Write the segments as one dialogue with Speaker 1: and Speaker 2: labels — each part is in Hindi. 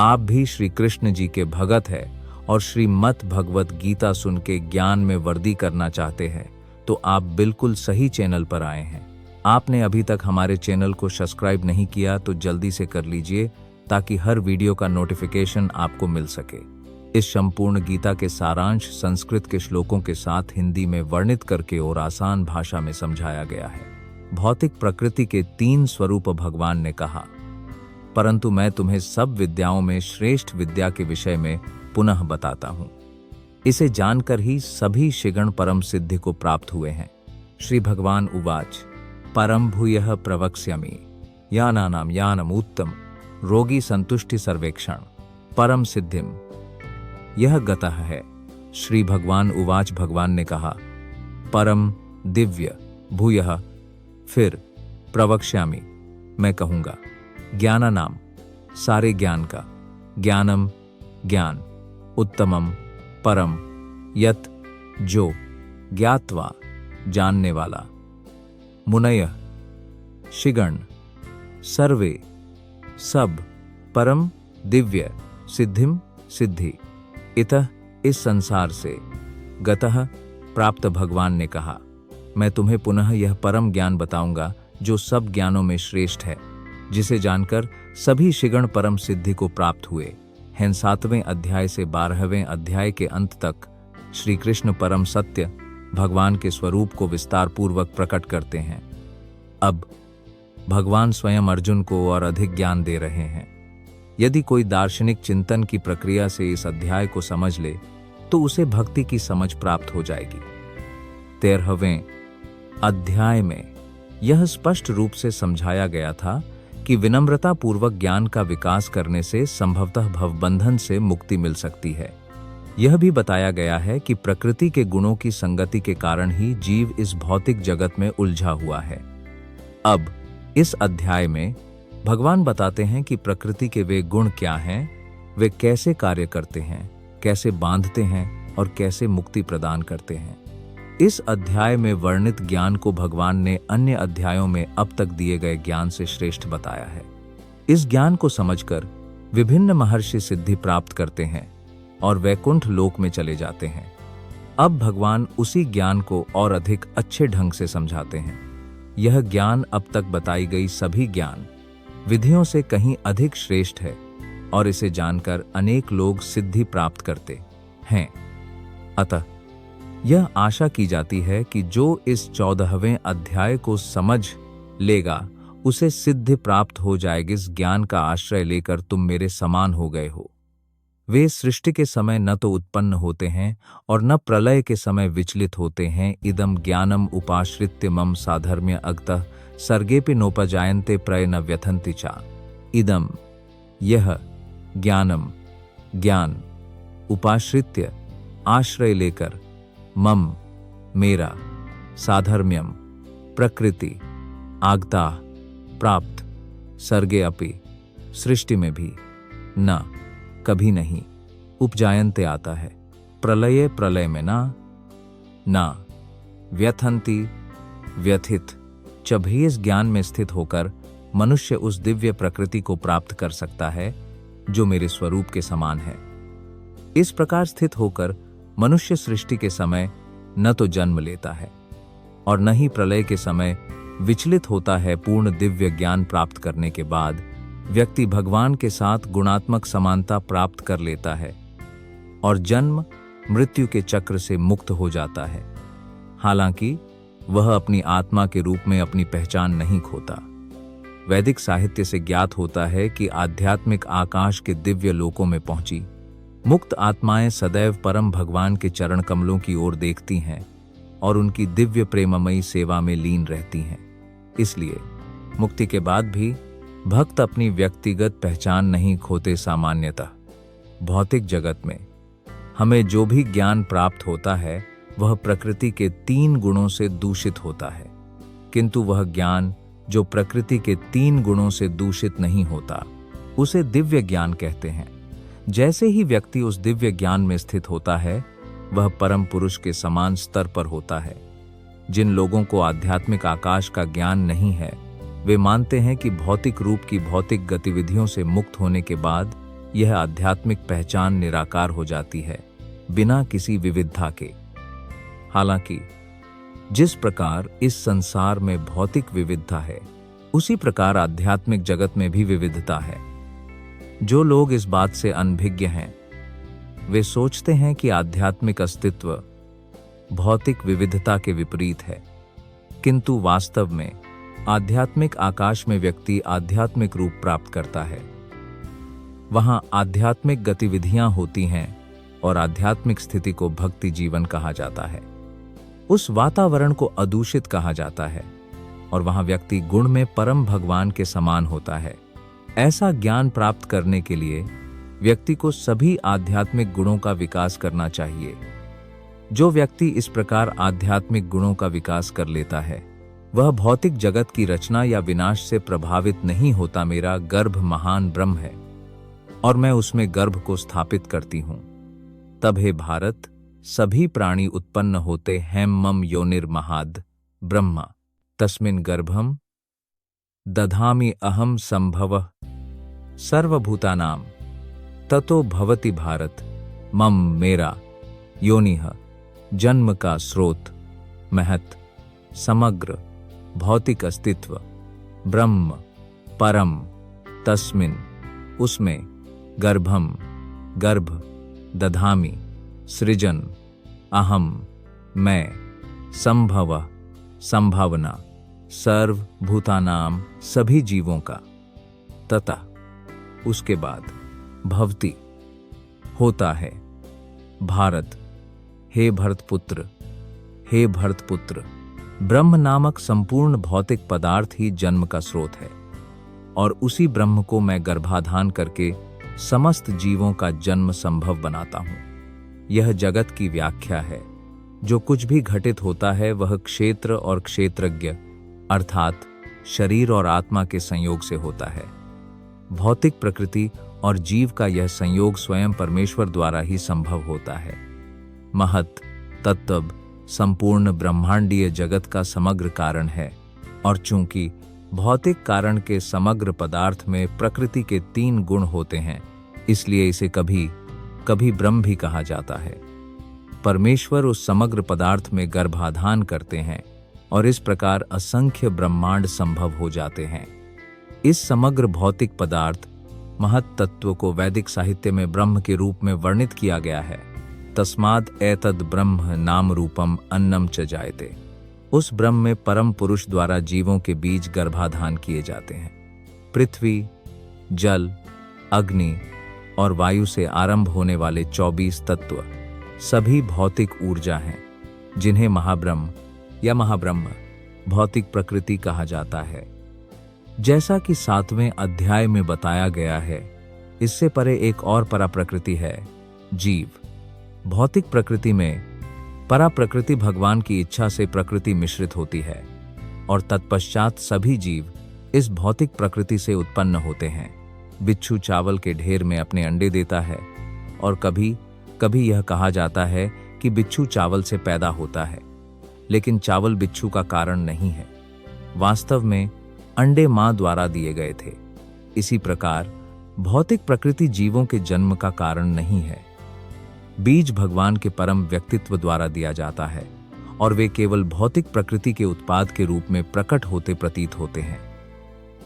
Speaker 1: आप भी श्री कृष्ण जी के भगत है और श्रीमद् भगवत गीता सुन के ज्ञान में वृद्धि करना चाहते हैं तो आप बिल्कुल सही चैनल पर आए हैं। आपने अभी तक हमारे चैनल को सब्सक्राइब नहीं किया तो जल्दी से कर लीजिए ताकि हर वीडियो का नोटिफिकेशन आपको मिल सके। इस संपूर्ण गीता के सारांश संस्कृत के श्लोकों के साथ हिंदी में वर्णित करके और आसान भाषा में समझाया गया है। भौतिक प्रकृति के 3 स्वरूप भगवान ने कहा, परंतु मैं तुम्हें सब विद्याओं में श्रेष्ठ विद्या के विषय में पुनः बताता हूँ। इसे जानकर ही सभी ऋषिगण परम सिद्धि को प्राप्त हुए हैं। श्री भगवान उवाच परम भूयः प्रवक्ष्यामि यानानां यानम् उत्तम रोगी संतुष्टि सर्वेक्षण परम सिद्धिम यह गतः है। श्री भगवान उवाच भगवान ने कहा परम दिव्य भूयः फिर प्रवक्ष्यामि मैं कहूँगा ज्ञानानाम सारे ज्ञान का ज्ञानम ज्ञान उत्तमम परम यत जो ज्ञात्वा जानने वाला मुनयः ऋषिगण सर्वे सब परम दिव्य सिद्धिम सिद्धि इतः इस संसार से गतः प्राप्त भगवान ने कहा मैं तुम्हें पुनः यह परम ज्ञान बताऊंगा जो सब ज्ञानों में श्रेष्ठ है, जिसे जानकर सभी ऋषिगण परम सिद्धि को प्राप्त हुए हैं। 7वें अध्याय से 12वें अध्याय के अंत तक श्री कृष्ण परम सत्य भगवान के स्वरूप को विस्तार पूर्वक प्रकट करते हैं। अब भगवान स्वयं अर्जुन को और अधिक ज्ञान दे रहे हैं। यदि कोई दार्शनिक चिंतन की प्रक्रिया से इस अध्याय को समझ ले तो उसे भक्ति की समझ प्राप्त हो जाएगी। 13वें अध्याय में यह स्पष्ट रूप से समझाया गया था कि विनम्रता पूर्वक ज्ञान का विकास करने से संभवतः भवबंधन से मुक्ति मिल सकती है। यह भी बताया गया है कि प्रकृति के गुणों की संगति के कारण ही जीव इस भौतिक जगत में उलझा हुआ है। अब इस अध्याय में भगवान बताते हैं कि प्रकृति के वे गुण क्या हैं, वे कैसे कार्य करते हैं, कैसे बांधते हैं और कैसे मुक्ति प्रदान करते हैं। इस अध्याय में वर्णित ज्ञान को भगवान ने अन्य अध्यायों में अब तक दिए गए ज्ञान से श्रेष्ठ बताया है। इस ज्ञान को समझकर विभिन्न महर्षि सिद्धि प्राप्त करते हैं और वैकुंठ लोक में चले जाते हैं। अब भगवान उसी ज्ञान को और अधिक अच्छे ढंग से समझाते हैं। यह ज्ञान अब तक बताई गई सभी ज्ञान विधियों से कहीं अधिक श्रेष्ठ है और इसे जानकर अनेक लोग सिद्धि प्राप्त करते हैं। अतः यह आशा की जाती है कि जो इस 14वें अध्याय को समझ लेगा उसे सिद्धि प्राप्त हो जाएगी। इस ज्ञान का आश्रय लेकर तुम मेरे समान हो गए हो। वे सृष्टि के समय न तो उत्पन्न होते हैं और न प्रलय के समय विचलित होते हैं। इदम ज्ञानम उपाश्रित्य मम साधर्म्य अगतः सर्गेपि नोपजायन्ते प्रय न व्यथन्ति चा। इदम यह ज्ञानम ज्ञान उपाश्रित्य आश्रय लेकर मम मेरा साधर्म्यम प्रकृति आगता प्राप्त सर्गे अपि सृष्टि में भी न कभी नहीं उपजायन्ते आता है प्रलये प्रलय में ना व्यथन्ति व्यथित भी इस ज्ञान में स्थित होकर मनुष्य उस दिव्य प्रकृति को प्राप्त कर सकता है जो मेरे स्वरूप के समान है। इस प्रकार स्थित होकर मनुष्य सृष्टि के समय न तो जन्म लेता है और न ही प्रलय के समय विचलित होता है। पूर्ण दिव्य ज्ञान प्राप्त करने के बाद व्यक्ति भगवान के साथ गुणात्मक समानता प्राप्त कर लेता है और जन्म मृत्यु के चक्र से मुक्त हो जाता है। हालांकि वह अपनी आत्मा के रूप में अपनी पहचान नहीं खोता। वैदिक साहित्य से ज्ञात होता है कि आध्यात्मिक आकाश के दिव्य लोकों में पहुंची मुक्त आत्माएं सदैव परम भगवान के चरण कमलों की ओर देखती हैं और उनकी दिव्य प्रेममयी सेवा में लीन रहती हैं। इसलिए मुक्ति के बाद भी भक्त अपनी व्यक्तिगत पहचान नहीं खोते। सामान्यतः भौतिक जगत में हमें जो भी ज्ञान प्राप्त होता है वह प्रकृति के 3 गुणों से दूषित होता है, किंतु वह ज्ञान जो प्रकृति के 3 गुणों से दूषित नहीं होता उसे दिव्य ज्ञान कहते हैं। जैसे ही व्यक्ति उस दिव्य ज्ञान में स्थित होता है वह परम पुरुष के समान स्तर पर होता है। जिन लोगों को आध्यात्मिक आकाश का ज्ञान नहीं है वे मानते हैं कि भौतिक रूप की भौतिक गतिविधियों से मुक्त होने के बाद यह आध्यात्मिक पहचान निराकार हो जाती है, बिना किसी विविधता के। हालांकि जिस प्रकार इस संसार में भौतिक विविधता है, उसी प्रकार आध्यात्मिक जगत में भी विविधता है। जो लोग इस बात से अनभिज्ञ हैं, वे सोचते हैं कि आध्यात्मिक अस्तित्व भौतिक विविधता के विपरीत है, किंतु वास्तव में आध्यात्मिक आकाश में व्यक्ति आध्यात्मिक रूप प्राप्त करता है। वहां आध्यात्मिक गतिविधियां होती हैं और आध्यात्मिक स्थिति को भक्ति जीवन कहा जाता है। उस वातावरण को अदूषित कहा जाता है और वहां व्यक्ति गुण में परम भगवान के समान होता है। ऐसा ज्ञान प्राप्त करने के लिए व्यक्ति को सभी आध्यात्मिक गुणों का विकास करना चाहिए। जो व्यक्ति इस प्रकार आध्यात्मिक गुणों का विकास कर लेता है, वह भौतिक जगत की रचना या विनाश से प्रभावित नहीं होता। मेरा गर्भ महान ब्रह्म है और मैं उसमें गर्भ को स्थापित करती हूं। तब हे भारत, सभी प्राणी उत्पन्न होते हैं मम योनिर्महाद ब्रह्मा तस्मिन् गर्भम दधामि अहम संभवः सर्वभूतानां ततो भवति भारत। मम मेरा योनिह जन्म का स्रोत, महत, समग्र भौतिक अस्तित्व, ब्रह्म परम, तस्मिन् उसमें, गर्भम गर्भ, दधामि सृजन, अहम मैं, संभवः संभावना, सर्वभूतानां सभी जीवों का, तथा उसके बाद भवति होता है भारत। हे भरतपुत्र, हे भरतपुत्र, ब्रह्म नामक संपूर्ण भौतिक पदार्थ ही जन्म का स्रोत है और उसी ब्रह्म को मैं गर्भाधान करके समस्त जीवों का जन्म संभव बनाता हूं। यह जगत की व्याख्या है। जो कुछ भी घटित होता है वह क्षेत्र और क्षेत्रज्ञ अर्थात शरीर और आत्मा के संयोग से होता है। भौतिक प्रकृति और जीव का यह संयोग स्वयं परमेश्वर द्वारा ही संभव होता है। महत तत्व संपूर्ण ब्रह्मांडीय जगत का समग्र कारण है और चूंकि भौतिक कारण के समग्र पदार्थ में प्रकृति के 3 गुण होते हैं, इसलिए इसे कभी कभी ब्रह्म भी कहा जाता है। परमेश्वर उस समग्र पदार्थ में गर्भाधान करते हैं और इस प्रकार असंख्य ब्रह्मांड संभव हो जाते हैं। इस समग्र भौतिक पदार्थ महत तत्व को वैदिक साहित्य में ब्रह्म के रूप में वर्णित किया गया है। तस्माद् एतद् ब्रह्म नाम रूपम अन्नम च जायते। उस ब्रह्म में परम पुरुष द्वारा जीवों के बीज गर्भाधान किए जाते हैं। पृथ्वी, जल, अग्नि और वायु से आरंभ होने वाले 24 तत्व सभी भौतिक ऊर्जा हैं, जिन्हें महाब्रह्म या महाब्रह्म भौतिक प्रकृति कहा जाता है। जैसा कि 7वें अध्याय में बताया गया है, इससे परे एक और परा प्रकृति है, जीव। भौतिक प्रकृति में परा प्रकृति भगवान की इच्छा से प्रकृति मिश्रित होती है और तत्पश्चात सभी जीव इस भौतिक प्रकृति से उत्पन्न होते हैं। बिच्छू चावल के ढेर में अपने अंडे देता है और कभी कभी यह कहा जाता है कि बिच्छू चावल से पैदा होता है, लेकिन चावल बिच्छू का कारण नहीं है। वास्तव में अंडे मां द्वारा दिए गए थे। इसी प्रकार भौतिक प्रकृति जीवों के जन्म का कारण नहीं है। बीज भगवान के परम व्यक्तित्व द्वारा दिया जाता है और वे केवल भौतिक प्रकृति के उत्पाद के रूप में प्रकट होते प्रतीत होते हैं।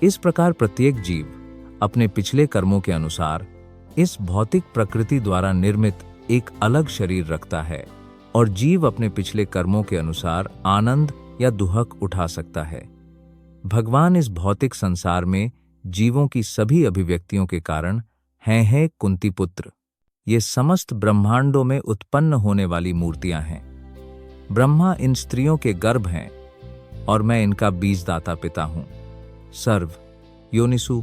Speaker 1: इस प्रकार प्रत्येक जीव अपने पिछले कर्मों के अनुसार इस भौतिक प्रकृति द्वारा निर्मित एक अलग शरीर रखता है और जीव अपने पिछले कर्मों के अनुसार आनंद या दुहक उठा सकता है। भगवान इस भौतिक संसार में जीवों की सभी अभिव्यक्तियों के कारण हैं कुंती पुत्र। ये समस्त ब्रह्मांडों में उत्पन्न होने वाली मूर्तियां हैं। ब्रह्मा इन स्त्रियों के गर्भ हैं और मैं इनका बीजदाता पिता हूं। सर्व योनिसु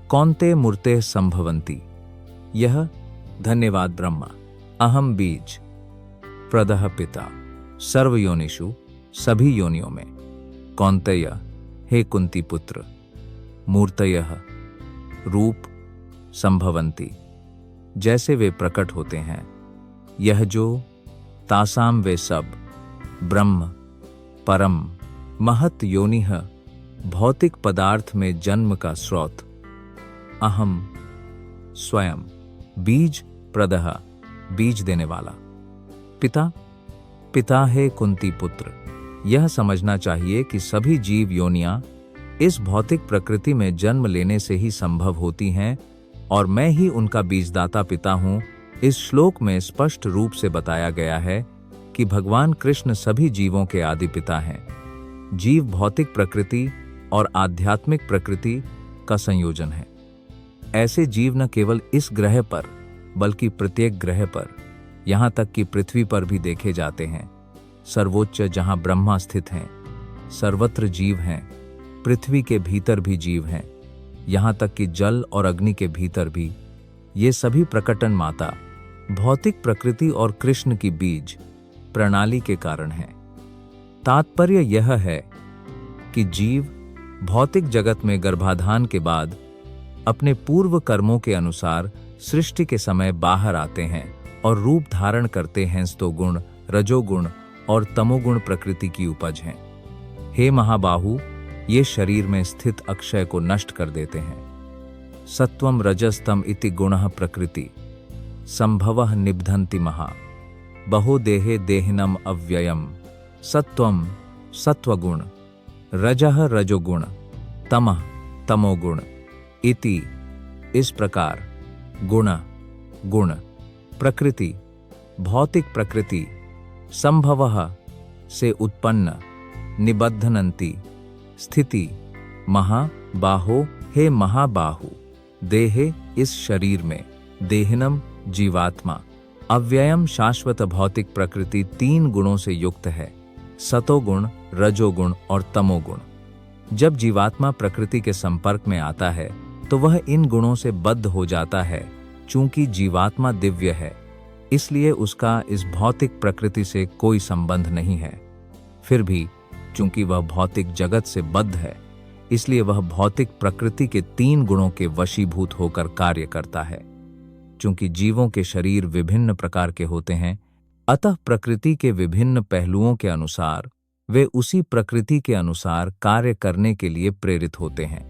Speaker 1: कौन्ते मूर्ते संभवंती। यह धन्यवाद ब्रह्मा। अहम बीज प्रदः पिता सर्व योनिषु सभी योनियों में। कौन्तेय हे कुंती पुत्र। मूर्तयः रूप संभवंती जैसे वे प्रकट होते हैं। यह जो तासाम वे सब ब्रह्म परम महत योनिह भौतिक पदार्थ में जन्म का स्रोत। अहम स्वयं बीज प्रदह, बीज देने वाला। पिता, पिता है कुंती पुत्र। यह समझना चाहिए कि सभी जीव योनियां इस भौतिक प्रकृति में जन्म लेने से ही संभव होती हैं और मैं ही उनका बीजदाता पिता हूं। इस श्लोक में स्पष्ट रूप से बताया गया है कि भगवान कृष्ण सभी जीवों के आदि पिता हैं। जीव भौतिक प्रकृति और आध्यात्मिक प्रकृति का संयोजन है। ऐसे जीव न केवल इस ग्रह पर बल्कि प्रत्येक ग्रह पर, यहाँ तक कि पृथ्वी पर भी देखे जाते हैं। सर्वोच्च जहाँ ब्रह्मा स्थित हैं, सर्वत्र जीव हैं। पृथ्वी के भीतर भी जीव हैं, यहाँ तक कि जल और अग्नि के भीतर भी। ये सभी प्रकटन माता, भौतिक प्रकृति और कृष्ण की बीज प्रणाली के कारण हैं। तात्पर्य यह है कि जीव भौतिक जगत में गर्भाधान के बाद अपने पूर्व कर्मों के अनुसार सृष्टि के समय बाहर आते हैं और रूप धारण करते हैं। सतोगुण, रजोगुण और तमोगुण प्रकृति की उपज हैं। हे महाबाहु, ये शरीर में स्थित अक्षय को नष्ट कर देते हैं। सत्वम रजस्तम इति गुणः प्रकृति संभवः निबधन्ति महा बहु देहे देहिनम अव्ययम। सत्वम सत्वगुण, रजः रजोगुण, तमः तमोगुण इति, इस प्रकार गुण, गुण, प्रकृति, भौतिक प्रकृति, संभवः से उत्पन्न, निबद्धनन्ति स्थिति, महाबाहो, हे महाबाहु, देहे इस शरीर में, देहिनम जीवात्मा, अव्ययम शाश्वत भौतिक प्रकृति तीन गुणों से युक्त है, सतोगुण, रजोगुण और तमोगुण। जब जीवात्मा प्रकृति के संपर्क में आता है तो वह इन गुणों से बद्ध हो जाता है। चूंकि जीवात्मा दिव्य है, इसलिए उसका इस भौतिक प्रकृति से कोई संबंध नहीं है। फिर भी चूंकि वह भौतिक जगत से बद्ध है, इसलिए वह भौतिक प्रकृति के तीन गुणों के वशीभूत होकर कार्य करता है। चूंकि जीवों के शरीर विभिन्न प्रकार के होते हैं, अतः प्रकृति के विभिन्न पहलुओं के अनुसार वे उसी प्रकृति के अनुसार कार्य करने के लिए प्रेरित होते हैं।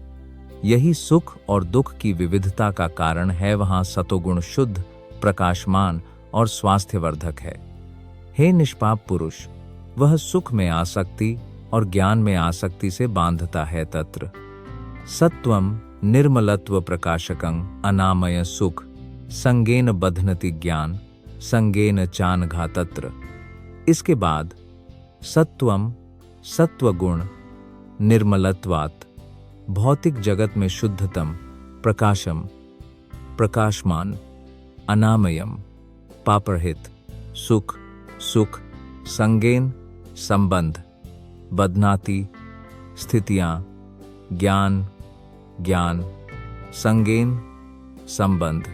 Speaker 1: यही सुख और दुख की विविधता का कारण है। वहां सतोगुण शुद्ध, प्रकाशमान और स्वास्थ्यवर्धक है। हे निष्पाप पुरुष, वह सुख में आसक्ति और ज्ञान में आसक्ति से बांधता है। तत्र सत्वम निर्मलत्व प्रकाशकं अनामय सुख संगेन बध्नति ज्ञान संगेन चानघा तत्र। इसके बाद सत्वम सत्वगुण निर्मलत्वात्, भौतिक जगत में शुद्धतम, प्रकाशम प्रकाशमान, अनामयम पापरहित, सुख सुख, संगेन संबंध, बदनाति स्थितियां, ज्ञान ज्ञान, संगेन संबंध,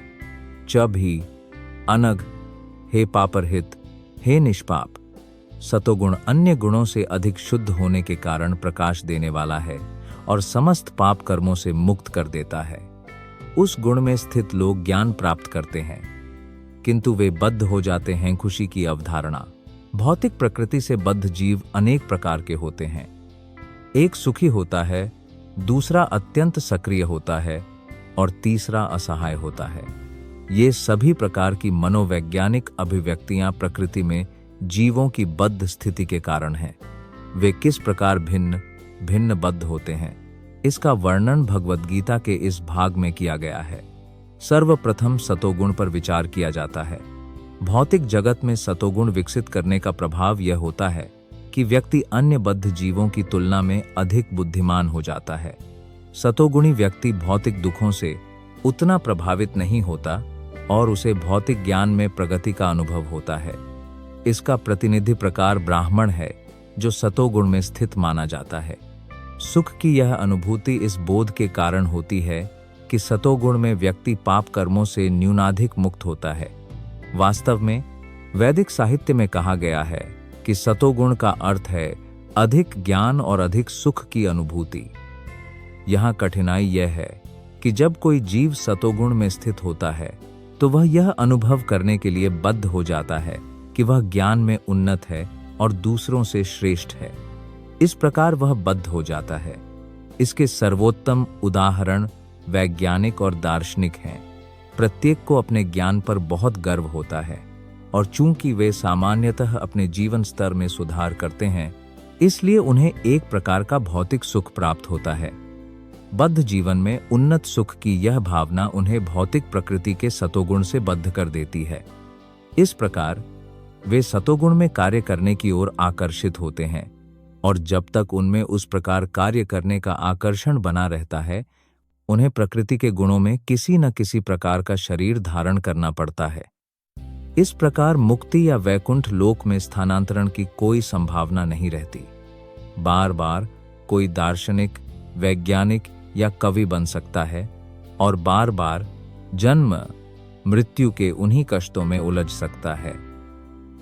Speaker 1: च भी अनग, हे पापरहित, हे निष्पाप। सतोगुण अन्य गुणों से अधिक शुद्ध होने के कारण प्रकाश देने वाला है और समस्त पाप कर्मों से मुक्त कर देता है। उस गुण में स्थित लोग ज्ञान प्राप्त करते हैं, किंतु वे बद्ध हो जाते हैं खुशी की अवधारणा। भौतिक प्रकृति से बद्ध जीव अनेक प्रकार के होते हैं। एक सुखी होता है, दूसरा अत्यंत सक्रिय होता है और तीसरा असहाय होता है। ये सभी प्रकार की मनोवैज्ञानिक अभिव्यक्तियां प्रकृति में जीवों की बद्ध स्थिति के कारण हैं। वे किस प्रकार भिन्न भिन्न बद्ध होते हैं, इसका वर्णन भगवद गीता के इस भाग में किया गया है। सर्वप्रथम सतोगुण पर विचार किया जाता है। भौतिक जगत में सतोगुण विकसित करने का प्रभाव यह होता है कि व्यक्ति अन्य बद्ध जीवों की तुलना में अधिक बुद्धिमान हो जाता है। सतोगुणी व्यक्ति भौतिक दुखों से उतना प्रभावित नहीं होता और उसे भौतिक ज्ञान में प्रगति का अनुभव होता है। इसका प्रतिनिधि प्रकार ब्राह्मण है, जो सतोगुण में स्थित माना जाता है। सुख की यह अनुभूति इस बोध के कारण होती है कि सतोगुण में व्यक्ति पाप कर्मों से न्यूनाधिक मुक्त होता है। वास्तव में वैदिक साहित्य में कहा गया है कि सतोगुण का अर्थ है अधिक ज्ञान और अधिक सुख की अनुभूति। यहाँ कठिनाई यह है कि जब कोई जीव सतोगुण में स्थित होता है तो वह यह अनुभव करने के लिए बद्ध हो जाता है कि वह ज्ञान में उन्नत है और दूसरों से श्रेष्ठ है। इस प्रकार वह बद्ध हो जाता है। इसके सर्वोत्तम उदाहरण वैज्ञानिक और दार्शनिक हैं। प्रत्येक को अपने ज्ञान पर बहुत गर्व होता है, और चूंकि वे सामान्यतः अपने जीवन स्तर में सुधार करते हैं, इसलिए उन्हें एक प्रकार का भौतिक सुख प्राप्त होता है। बद्ध जीवन में उन्नत सुख की यह भावना उन्हें भौतिक प्रकृति के सतोगुण से बद्ध कर देती है। इस प्रकार वे सतोगुण में कार्य करने की ओर आकर्षित होते हैं, और जब तक उनमें उस प्रकार कार्य करने का आकर्षण बना रहता है, उन्हें प्रकृति के गुणों में किसी न किसी प्रकार का शरीर धारण करना पड़ता है। इस प्रकार मुक्ति या वैकुंठ लोक में स्थानांतरण की कोई संभावना नहीं रहती। बार बार कोई दार्शनिक, वैज्ञानिक या कवि बन सकता है, और बार बार जन्म मृत्यु के उन्हीं कष्टों में उलझ सकता है।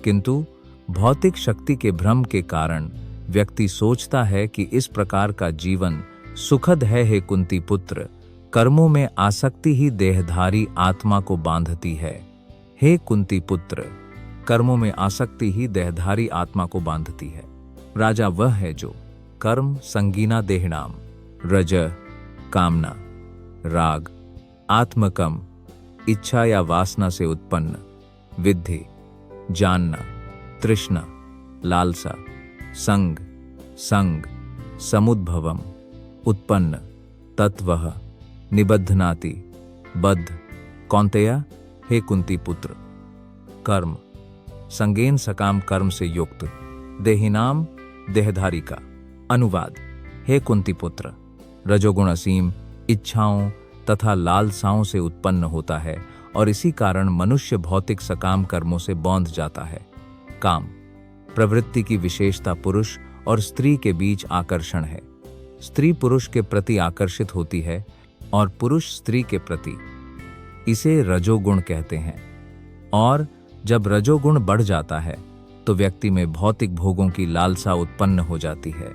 Speaker 1: किंतु भौतिक शक्ति के भ्रम के कारण व्यक्ति सोचता है कि इस प्रकार का जीवन सुखद है। हे कुंती पुत्र, कर्मों में आसक्ति ही देहधारी आत्मा को बांधती है। हे कुंती पुत्र, कर्मों में आसक्ति ही देहधारी आत्मा को बांधती है। राजा वह है जो कर्म संगीना देहनाम, रज कामना, राग, आत्मकम, इच्छा या वासना से उत्पन्न, विद्धि जानना, तृष्णा, लालसा, संग, समुद्भवम, उत्पन्न, तत्वः, निबद्धनाति, बद्ध। कौन्तेय, हे कुंती पुत्र, कर्म संगेन सकाम कर्म से युक्त, देहिनाम देहधारी का। अनुवाद: हे कुंती पुत्र, रजोगुण असीम इच्छाओं तथा लालसाओं से उत्पन्न होता है, और इसी कारण मनुष्य भौतिक सकाम कर्मों से बौंध जाता है। काम प्रवृत्ति की विशेषता पुरुष और स्त्री के बीच आकर्षण है। स्त्री पुरुष के प्रति आकर्षित होती है और पुरुष स्त्री के प्रति। इसे रजोगुण कहते हैं। और जब रजोगुण बढ़ जाता है तो व्यक्ति में भौतिक भोगों की लालसा उत्पन्न हो जाती है।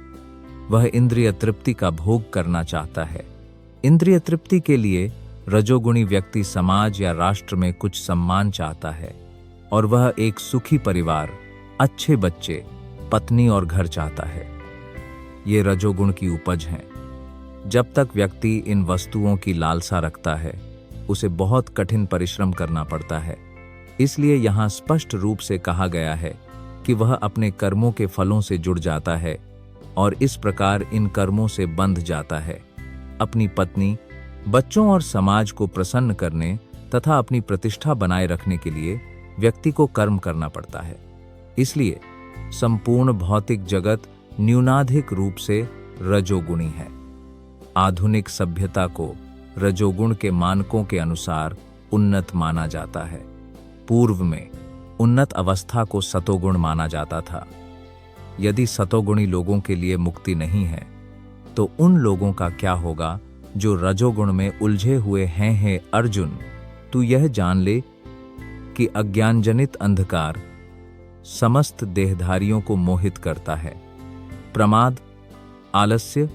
Speaker 1: वह इंद्रिय तृप्ति का भोग करना चाहता है। इंद्रिय तृप्ति के लिए रजोगुणी व्यक्ति समाज या राष्ट्र में कुछ सम्मान चाहता है, और वह एक सुखी परिवार, अच्छे बच्चे, पत्नी और घर चाहता है। ये रजोगुण की उपज हैं। जब तक व्यक्ति इन वस्तुओं की लालसा रखता है, उसे बहुत कठिन परिश्रम करना पड़ता है। इसलिए यहाँ स्पष्ट रूप से कहा गया है कि वह अपने कर्मों के फलों से जुड़ जाता है और इस प्रकार इन कर्मों से बंध जाता है। अपनी पत्नी, बच्चों और समाज को प्रसन्न करने तथा अपनी प्रतिष्ठा बनाए रखने के लिए व्यक्ति को कर्म करना पड़ता है। इसलिए संपूर्ण भौतिक जगत न्यूनाधिक रूप से रजोगुणी है। आधुनिक सभ्यता को रजोगुण के मानकों के अनुसार उन्नत माना जाता है। पूर्व में उन्नत अवस्था को सतोगुण माना जाता था। यदि सतोगुणी लोगों के लिए मुक्ति नहीं है, तो उन लोगों का क्या होगा जो रजोगुण में उलझे हुए हैं। हे अर्जुन, तू यह जान ले कि अज्ञानजनित अंधकार समस्त देहधारियों को मोहित करता है। प्रमाद, आलस्य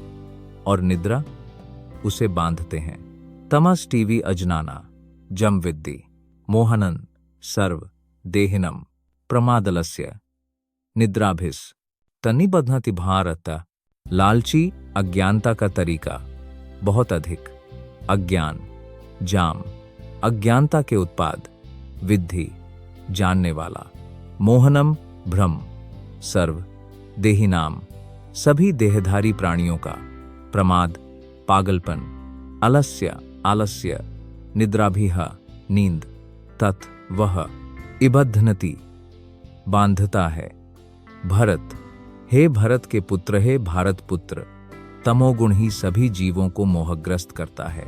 Speaker 1: और निद्रा उसे बांधते हैं। तमस टीवी अजनाना, जम विद्धि, मोहनन, सर्व देहिनम, प्रमादलस्य, निद्राभिस, तनिबध्नति भारत। लालची अज्ञानता का तरीका बहुत अधिक, अज्ञान, जाम, अज्ञानता के उत्पाद, विद्धि, जानने वाला, मोहनम, भ्रम, सर्व देहिनाम, सभी देहधारी प्राणियों का, प्रमाद, पागलपन, आलस्य, निद्राभिह, नींद, तत् वह, इबध्नति, बांधता है। भरत, हे भरत के पुत्र, हे भारत पुत्र, तमोगुण ही सभी जीवों को मोहग्रस्त करता है।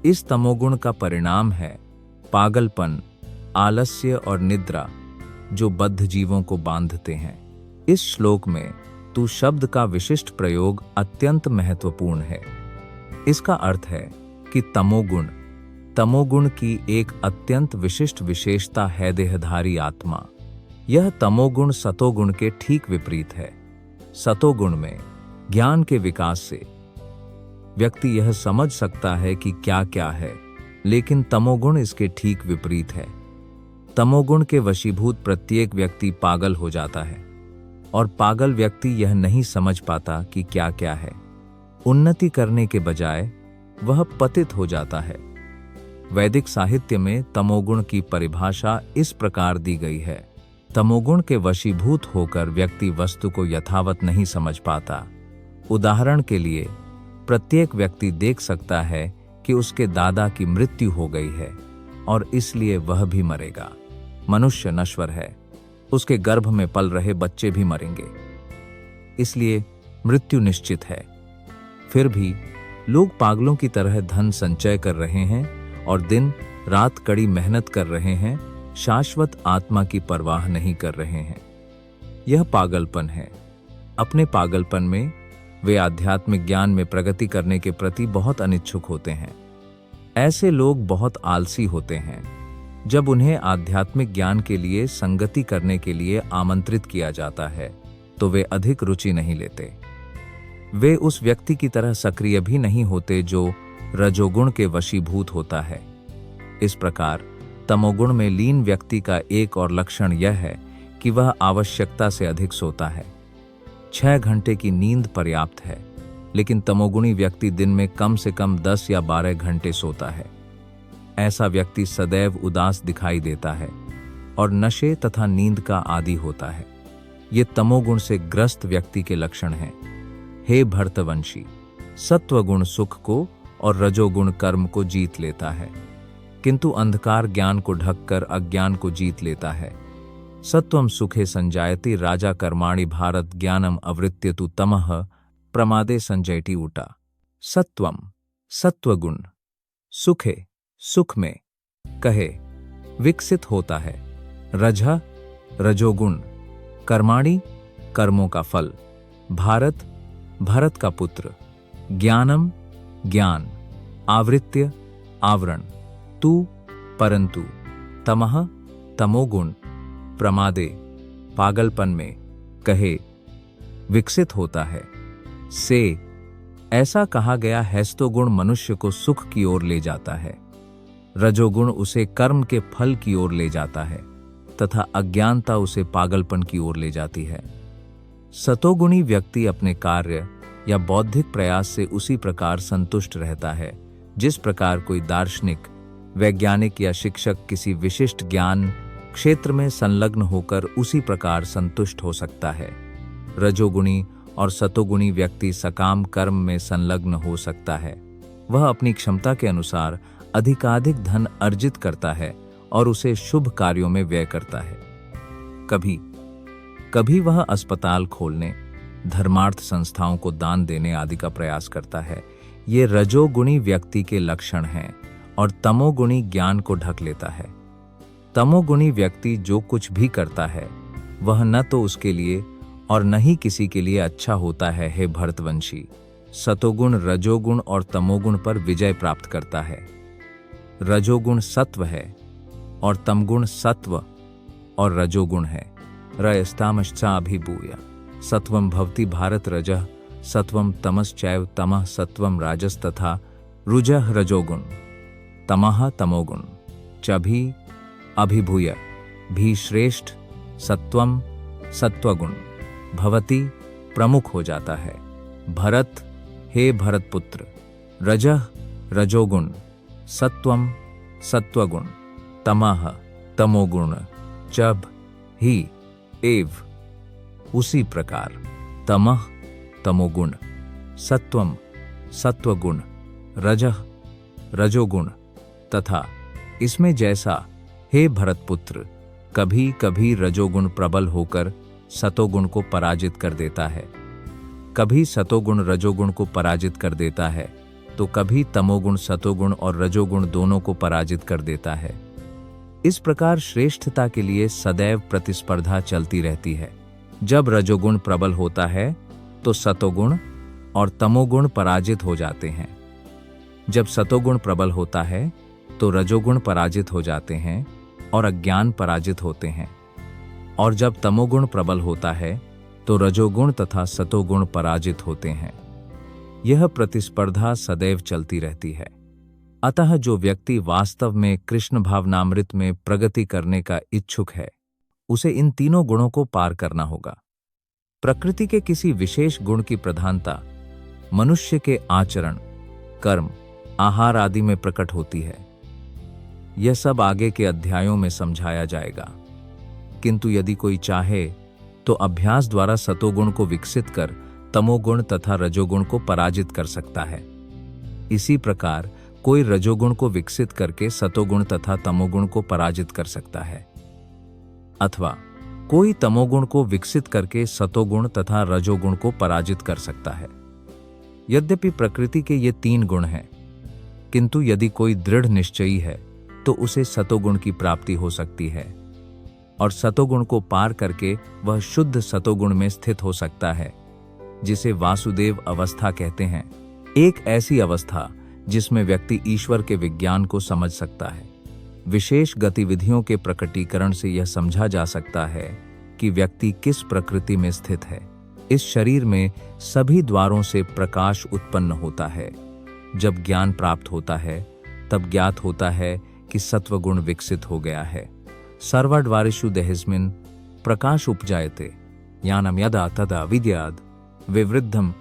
Speaker 1: इस तमोगुण का परिणाम है पागलपन, आलस्य और निद्रा, जो बद्ध जीवों को बांधते हैं। इस श्लोक में तू शब्द का विशिष्ट प्रयोग अत्यंत महत्वपूर्ण है। इसका अर्थ है कि तमोगुण की एक अत्यंत विशिष्ट विशेषता है देहधारी आत्मा। यह तमोगुण सतोगुण के ठीक विपरीत है। सतोगुण में ज्ञान के विकास से व्यक्ति यह समझ सकता है कि क्या क्या है, लेकिन तमोगुण इसके ठीक विपरीत है। तमोगुण के वशीभूत प्रत्येक व्यक्ति पागल हो जाता है, और पागल व्यक्ति यह नहीं समझ पाता कि क्या क्या है। उन्नति करने के बजाय वह पतित हो जाता है। वैदिक साहित्य में तमोगुण की परिभाषा इस प्रकार दी गई है। तमोगुण के वशीभूत होकर व्यक्ति वस्तु को यथावत नहीं समझ पाता। उदाहरण के लिए, प्रत्येक व्यक्ति देख सकता है कि उसके दादा की मृत्यु हो गई है और इसलिए वह भी मरेगा। मनुष्य नश्वर है, उसके गर्भ में पल रहे बच्चे भी मरेंगे, इसलिए मृत्यु निश्चित है। फिर भी लोग पागलों की तरह धन संचय कर रहे हैं और दिन रात कड़ी मेहनत कर रहे हैं, शाश्वत आत्मा की परवाह नहीं कर रहे हैं। यह पागलपन है। अपने पागलपन में वे आध्यात्मिक ज्ञान में प्रगति करने के प्रति बहुत अनिच्छुक होते हैं। ऐसे लोग बहुत आलसी होते हैं। जब उन्हें आध्यात्मिक ज्ञान के लिए संगति करने के लिए आमंत्रित किया जाता है तो वे अधिक रुचि नहीं लेते। वे उस व्यक्ति की तरह सक्रिय भी नहीं होते जो रजोगुण के वशीभूत होता है। इस प्रकार तमोगुण में लीन व्यक्ति का एक और लक्षण यह है कि वह आवश्यकता से अधिक सोता है। 6 घंटे की नींद पर्याप्त है, लेकिन तमोगुणी व्यक्ति दिन में कम से कम 10 या 12 घंटे सोता है। ऐसा व्यक्ति सदैव उदास दिखाई देता है और नशे तथा नींद का आदी होता है। ये तमोगुण से ग्रस्त व्यक्ति के लक्षण हैं। हे भरतवंशी, सत्वगुण सुख को और रजोगुण कर्म को जीत लेता है, किंतु अंधकार ज्ञान को ढककर अज्ञान को जीत लेता है। सत्वम सुखे संजायति राजा कर्माणि भारत ज्ञानम अवृत्यतु तमः प्रमादे संजयति उटा। सत्वम सत्वगुण, सुखे सुख में कहे विकसित होता है, रजः रजोगुण, कर्माणि कर्मों का फल, भारत भरत का पुत्र, ज्ञानम ज्ञान, आवृत्य आवरण, तू परंतु, तमः तमोगुण, प्रमादे पागलपन में कहे विकसित होता है। से ऐसा कहा गया हैस्तोगुण मनुष्य को सुख की ओर ले जाता है, रजोगुण उसे कर्म के फल की ओर ले जाता है तथा अज्ञानता उसे पागलपन की ओर ले जाती है। सतोगुणी व्यक्ति अपने कार्य या बौद्धिक प्रयास से उसी प्रकार संतुष्ट रहता है जिस प्रकार कोई दार्शनिक, वैज्ञानिक या शिक्षक किसी विशिष्ट ज्ञान क्षेत्र में संलग्न होकर उसी प्रकार संतुष्ट हो सकता है। रजोगुणी और सतोगुणी व्यक्ति सकाम कर्म में संलग्न हो सकता है। वह अपनी क्षमता के अनुसार अधिकाधिक धन अर्जित करता है और उसे शुभ कार्यों में व्यय करता है। कभी कभी वह अस्पताल खोलने, धर्मार्थ संस्थाओं को दान देने आदि का प्रयास करता है। ये रजोगुणी व्यक्ति के लक्षण हैं और तमोगुणी ज्ञान को ढक लेता है। तमोगुणी व्यक्ति जो कुछ भी करता है वह न तो उसके लिए और न ही किसी के लिए अच्छा होता है। हे भरतवंशी, सतोगुण रजोगुण और तमोगुण पर विजय प्राप्त करता है। रजोगुण सत्व है और तमगुण सत्व और रजोगुण है। रयस्तामश्चाभिभूय सत्वं भवति भारत रजः सत्वं तमश्चैव तमः सत्वं राजस तथा रुजः रजोगुण तमः तमोगुण च भी अभिभूय भी श्रेष्ठ सत्वम सत्वगुण भवति प्रमुख हो जाता है। भरत, हे भरत पुत्र, रजः रजोगुण, सत्वम सत्वगुण, तमः तमोगुण च ही एव उसी प्रकार तमः तमोगुण, सत्वम सत्वगुण, रजः रजोगुण तथा इसमें जैसा हे भरतपुत्र कभी कभी रजोगुण प्रबल होकर सतोगुण को पराजित कर देता है, कभी सतोगुण रजोगुण को पराजित कर देता है तो कभी तमोगुण सतोगुण और रजोगुण दोनों को पराजित कर देता है। इस प्रकार श्रेष्ठता के लिए सदैव प्रतिस्पर्धा चलती रहती है। जब रजोगुण प्रबल होता है तो सतोगुण और तमोगुण पराजित हो जाते हैं। जब सतोगुण प्रबल होता है तो रजोगुण पराजित हो जाते हैं और अज्ञान पराजित होते हैं, और जब तमोगुण प्रबल होता है तो रजोगुण तथा सतोगुण पराजित होते हैं। यह प्रतिस्पर्धा सदैव चलती रहती है। अतः जो व्यक्ति वास्तव में कृष्ण भावनामृत में प्रगति करने का इच्छुक है उसे इन तीनों गुणों को पार करना होगा। प्रकृति के किसी विशेष गुण की प्रधानता मनुष्य के आचरण, कर्म, आहार आदि में प्रकट होती है। यह सब आगे के अध्यायों में समझाया जाएगा, किंतु यदि कोई चाहे तो अभ्यास द्वारा सतोगुण को विकसित कर तमोगुण तथा रजोगुण को पराजित कर सकता है। इसी प्रकार कोई रजोगुण को विकसित करके सतोगुण तथा तमोगुण को पराजित कर सकता है, अथवा कोई तमोगुण को विकसित करके सतोगुण तथा रजोगुण को पराजित कर सकता है। यद्यपि प्रकृति के ये 3 गुण हैं, किंतु यदि कोई दृढ़ निश्चयी है तो उसे सतोगुण की प्राप्ति हो सकती है और सतोगुण को पार करके वह शुद्ध सतोगुण में स्थित हो सकता है, जिसे वासुदेव अवस्था कहते हैं। एक ऐसी अवस्था जिसमें व्यक्ति ईश्वर के विज्ञान को समझ सकता है। विशेष गतिविधियों के प्रकटीकरण से यह समझा जा सकता है कि व्यक्ति किस प्रकृति में स्थित है। इस शरीर में सभी द्वारों से प्रकाश उत्पन्न होता है। जब ज्ञान प्राप्त होता है तब ज्ञात होता है कि सत्वगुण विकसित हो गया है। सर्वद्वारेषु देहिस्मिन् प्रकाश उपजायते ज्ञानम यदा तदा विद्याद् विवृद्धम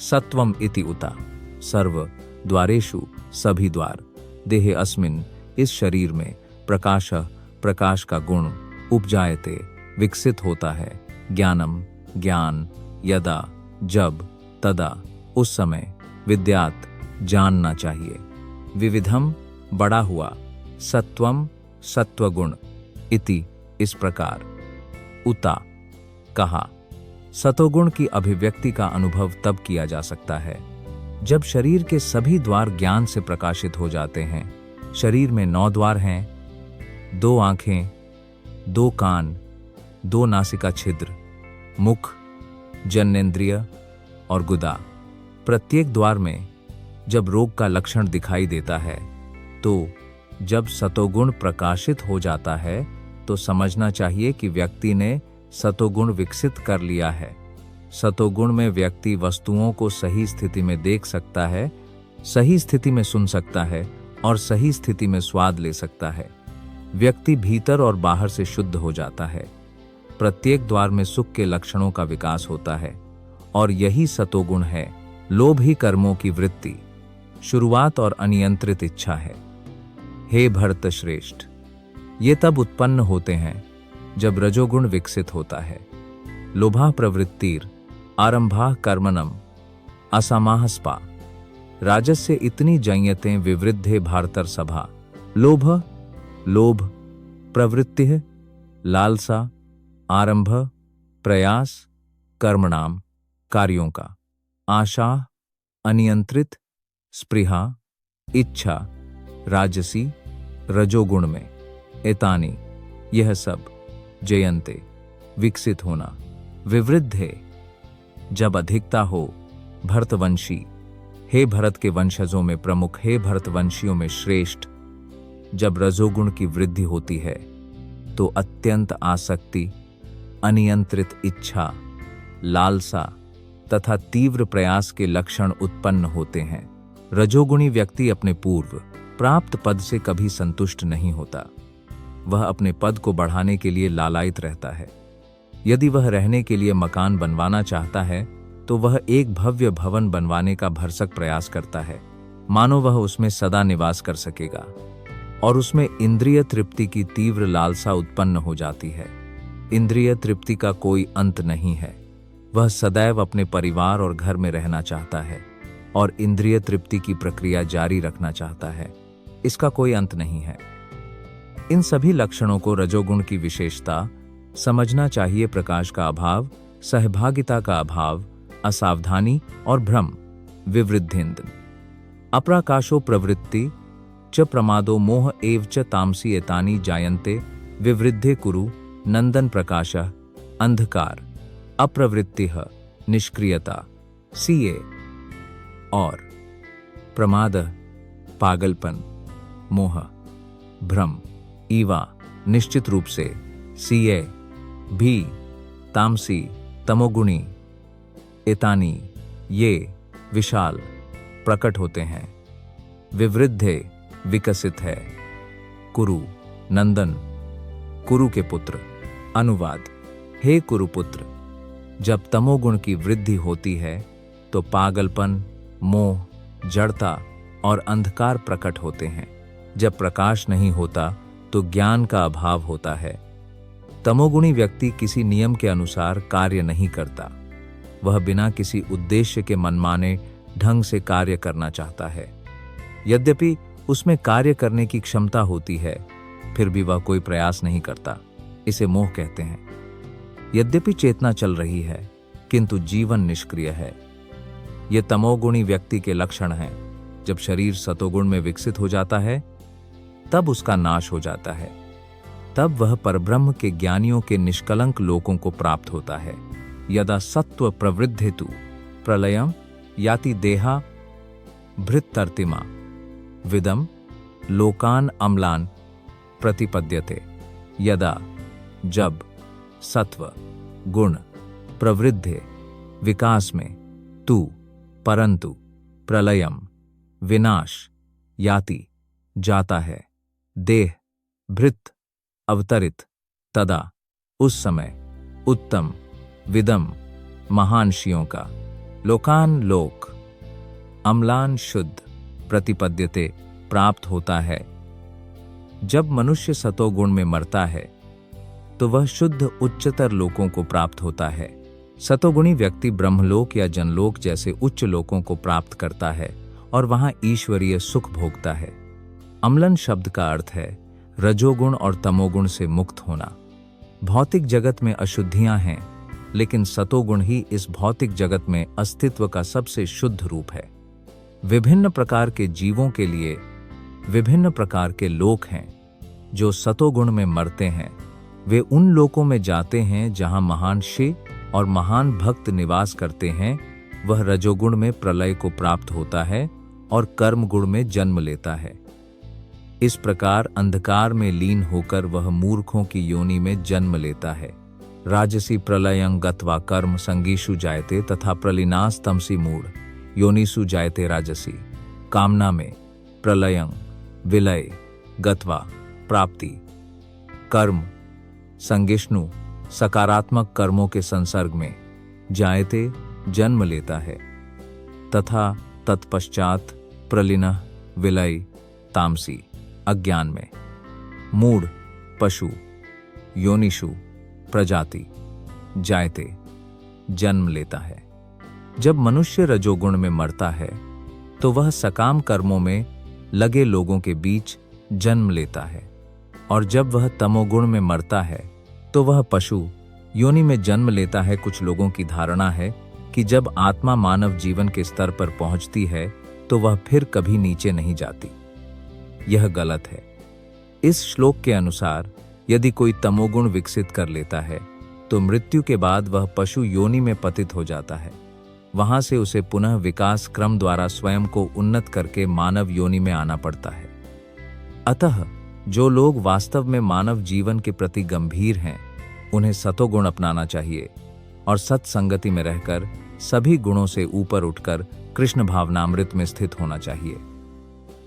Speaker 1: सत्वम इति उता। सर्व द्वारेषु सभी द्वार, देहे अस्मिन् इस शरीर में, प्रकाश का गुण, उपजायते विकसित होता है, ज्ञानम ज्ञान, यदा जब, तदा उस समय, विद्यात् जानना चाहिए, विविधम बड़ा हुआ, सत्वम सत्वगुण, इति इस प्रकार, उता कहा। सतोगुण की अभिव्यक्ति का अनुभव तब किया जा सकता है जब शरीर के सभी द्वार ज्ञान से प्रकाशित हो जाते हैं। शरीर में 9 द्वार हैं, 2 आंखें, 2 कान, 2 नासिका छिद्र, मुख, जननेंद्रिय और गुदा। प्रत्येक द्वार में जब रोग का लक्षण दिखाई देता है तो जब सतोगुण प्रकाशित हो जाता है तो समझना चाहिए कि व्यक्ति ने सतोगुण विकसित कर लिया है। सतोगुण में व्यक्ति वस्तुओं को सही स्थिति में देख सकता है, सही स्थिति में सुन सकता है और सही स्थिति में स्वाद ले सकता है। व्यक्ति भीतर और बाहर से शुद्ध हो जाता है। प्रत्येक द्वार में सुख के लक्षणों का विकास होता है और यही सतोगुण है। लोभ ही कर्मों की वृत्ति, शुरुआत और अनियंत्रित इच्छा है। हे भरत श्रेष्ठ, ये तब उत्पन्न होते हैं जब रजोगुण विकसित होता है। लोभा प्रवृत्तिर आरंभा कर्मणम असमाह स्पा राजस्य इतनी जयते विवृद्धे भारतर सभा। लोभ प्रवृत्ति, लालसा, आरंभ प्रयास, कर्मणाम कार्यों का, आशा अनियंत्रित, स्पृहा इच्छा राजसी रजोगुण में, एतानी यह सब, जयंते विकसित होना, विवृद्धे जब अधिकता हो, भरतवंशी हे भरत के वंशजों में प्रमुख, हे भरतवंशियों में श्रेष्ठ। जब रजोगुण की वृद्धि होती है तो अत्यंत आसक्ति, अनियंत्रित इच्छा, लालसा तथा तीव्र प्रयास के लक्षण उत्पन्न होते हैं। रजोगुणी व्यक्ति अपने पूर्व प्राप्त पद से कभी संतुष्ट नहीं होता। वह अपने पद को बढ़ाने के लिए लालायित रहता है। यदि वह रहने के लिए मकान बनवाना चाहता है तो वह एक भव्य भवन बनवाने का भरसक प्रयास करता है, मानो वह उसमें सदा निवास कर सकेगा, और उसमें इंद्रिय तृप्ति की तीव्र लालसा उत्पन्न हो जाती है। इंद्रिय तृप्ति का कोई अंत नहीं है। वह सदैव अपने परिवार और घर में रहना चाहता है और इंद्रिय तृप्ति की प्रक्रिया जारी रखना चाहता है। इसका कोई अंत नहीं है। इन सभी लक्षणों को रजोगुण की विशेषता समझना चाहिए। प्रकाश का अभाव, सहभागिता का अभाव, असावधानी और भ्रम, विवृद्धिंद अप्राकाशो प्रवृत्ति च प्रमादो मोह एव च तामसी एतानि जायन्ते विवृद्धे कुरु नंदन प्रकाशः अंधकार अप्रवृत्तिः निष्क्रियता सीए और प्रमाद पागलपन, मोह, भ्रम, ईवा निश्चित रूप से, सीए भी, तामसी तमोगुणी, एतानी ये विशाल प्रकट होते हैं, विवृद्धे विकसित है, कुरु नंदन कुरु के पुत्र। अनुवाद: हे कुरुपुत्र, जब तमोगुण की वृद्धि होती है तो पागलपन, मोह, जड़ता और अंधकार प्रकट होते हैं। जब प्रकाश नहीं होता तो ज्ञान का अभाव होता है। तमोगुणी व्यक्ति किसी नियम के अनुसार कार्य नहीं करता। वह बिना किसी उद्देश्य के मनमाने ढंग से कार्य करना चाहता है। यद्यपि उसमें कार्य करने की क्षमता होती है, फिर भी वह कोई प्रयास नहीं करता। इसे मोह कहते हैं। यद्यपि चेतना चल रही है, किंतु जीवन निष्क्रिय है। ये तमोगुणी व्यक्ति के लक्षण हैं। जब शरीर सतोगुण में विकसित हो जाता है, तब उसका नाश हो जाता है। तब वह परब्रह्म के ज्ञानियों के निष्कलंक लोकों को प्राप्त होता है। यदा सत्व प्रवृद्धेतु प्रलयम याति देहा भृत्तर्तिमा विदम लोकान अम्लान प्रतिपद्यते। यदा जब सत्व गुण प्रवृद्धे विकास में तु परंतु प्रलयम विनाश याति जाता है देह भृत अवतरित तदा उस समय उत्तम विदम महानशियों का लोकान लोक अम्लान शुद्ध प्रतिपद्यते प्राप्त होता है। जब मनुष्य सतोगुण में मरता है तो वह शुद्ध उच्चतर लोकों को प्राप्त होता है। सतोगुणी व्यक्ति ब्रह्मलोक या जनलोक जैसे उच्च लोकों को प्राप्त करता है और वहां ईश्वरीय सुख भोगता है। अम्लन शब्द का अर्थ है रजोगुण और तमोगुण से मुक्त होना। भौतिक जगत में अशुद्धियां हैं, लेकिन सतोगुण ही इस भौतिक जगत में अस्तित्व का सबसे शुद्ध रूप है। विभिन्न प्रकार के जीवों के लिए विभिन्न प्रकार के लोक हैं। जो सतोगुण में मरते हैं वे उन लोकों में जाते हैं जहां महान शिव और महान भक्त निवास करते हैं। वह रजोगुण में प्रलय को प्राप्त होता है और कर्म गुण में जन्म लेता है। इस प्रकार अंधकार में लीन होकर वह मूर्खों की योनि में जन्म लेता है। राजसी प्रलयं गत्वा कर्म संगीषु जायते तथा प्रलीनास तमसी मूढ़ योनिसु जायते राजसी। कामना में प्रलयं विलय गत्वा प्राप्ति कर्म संगिष्णु सकारात्मक कर्मों के संसर्ग में जायते जन्म लेता है तथा तत्पश्चात प्रलीनः विलय तामसी अज्ञान में मूढ़ पशु योनिषु प्रजाति जायते जन्म लेता है। जब मनुष्य रजोगुण में मरता है तो वह सकाम कर्मों में लगे लोगों के बीच जन्म लेता है, और जब वह तमोगुण में मरता है तो वह पशु योनि में जन्म लेता है। कुछ लोगों की धारणा है कि जब आत्मा मानव जीवन के स्तर पर पहुंचती है तो वह फिर कभी नीचे नहीं जाती। यह गलत है। इस श्लोक के अनुसार यदि कोई तमोगुण विकसित कर लेता है तो मृत्यु के बाद वह पशु योनि में पतित हो जाता है। वहां से उसे पुनः विकास क्रम द्वारा स्वयं को उन्नत करके मानव योनि में आना पड़ता है। अतः जो लोग वास्तव में मानव जीवन के प्रति गंभीर हैं, उन्हें सतोगुण अपनाना चाहिए और सत्संगति में रहकर सभी गुणों से ऊपर उठकर कृष्ण भावनामृत में स्थित होना चाहिए।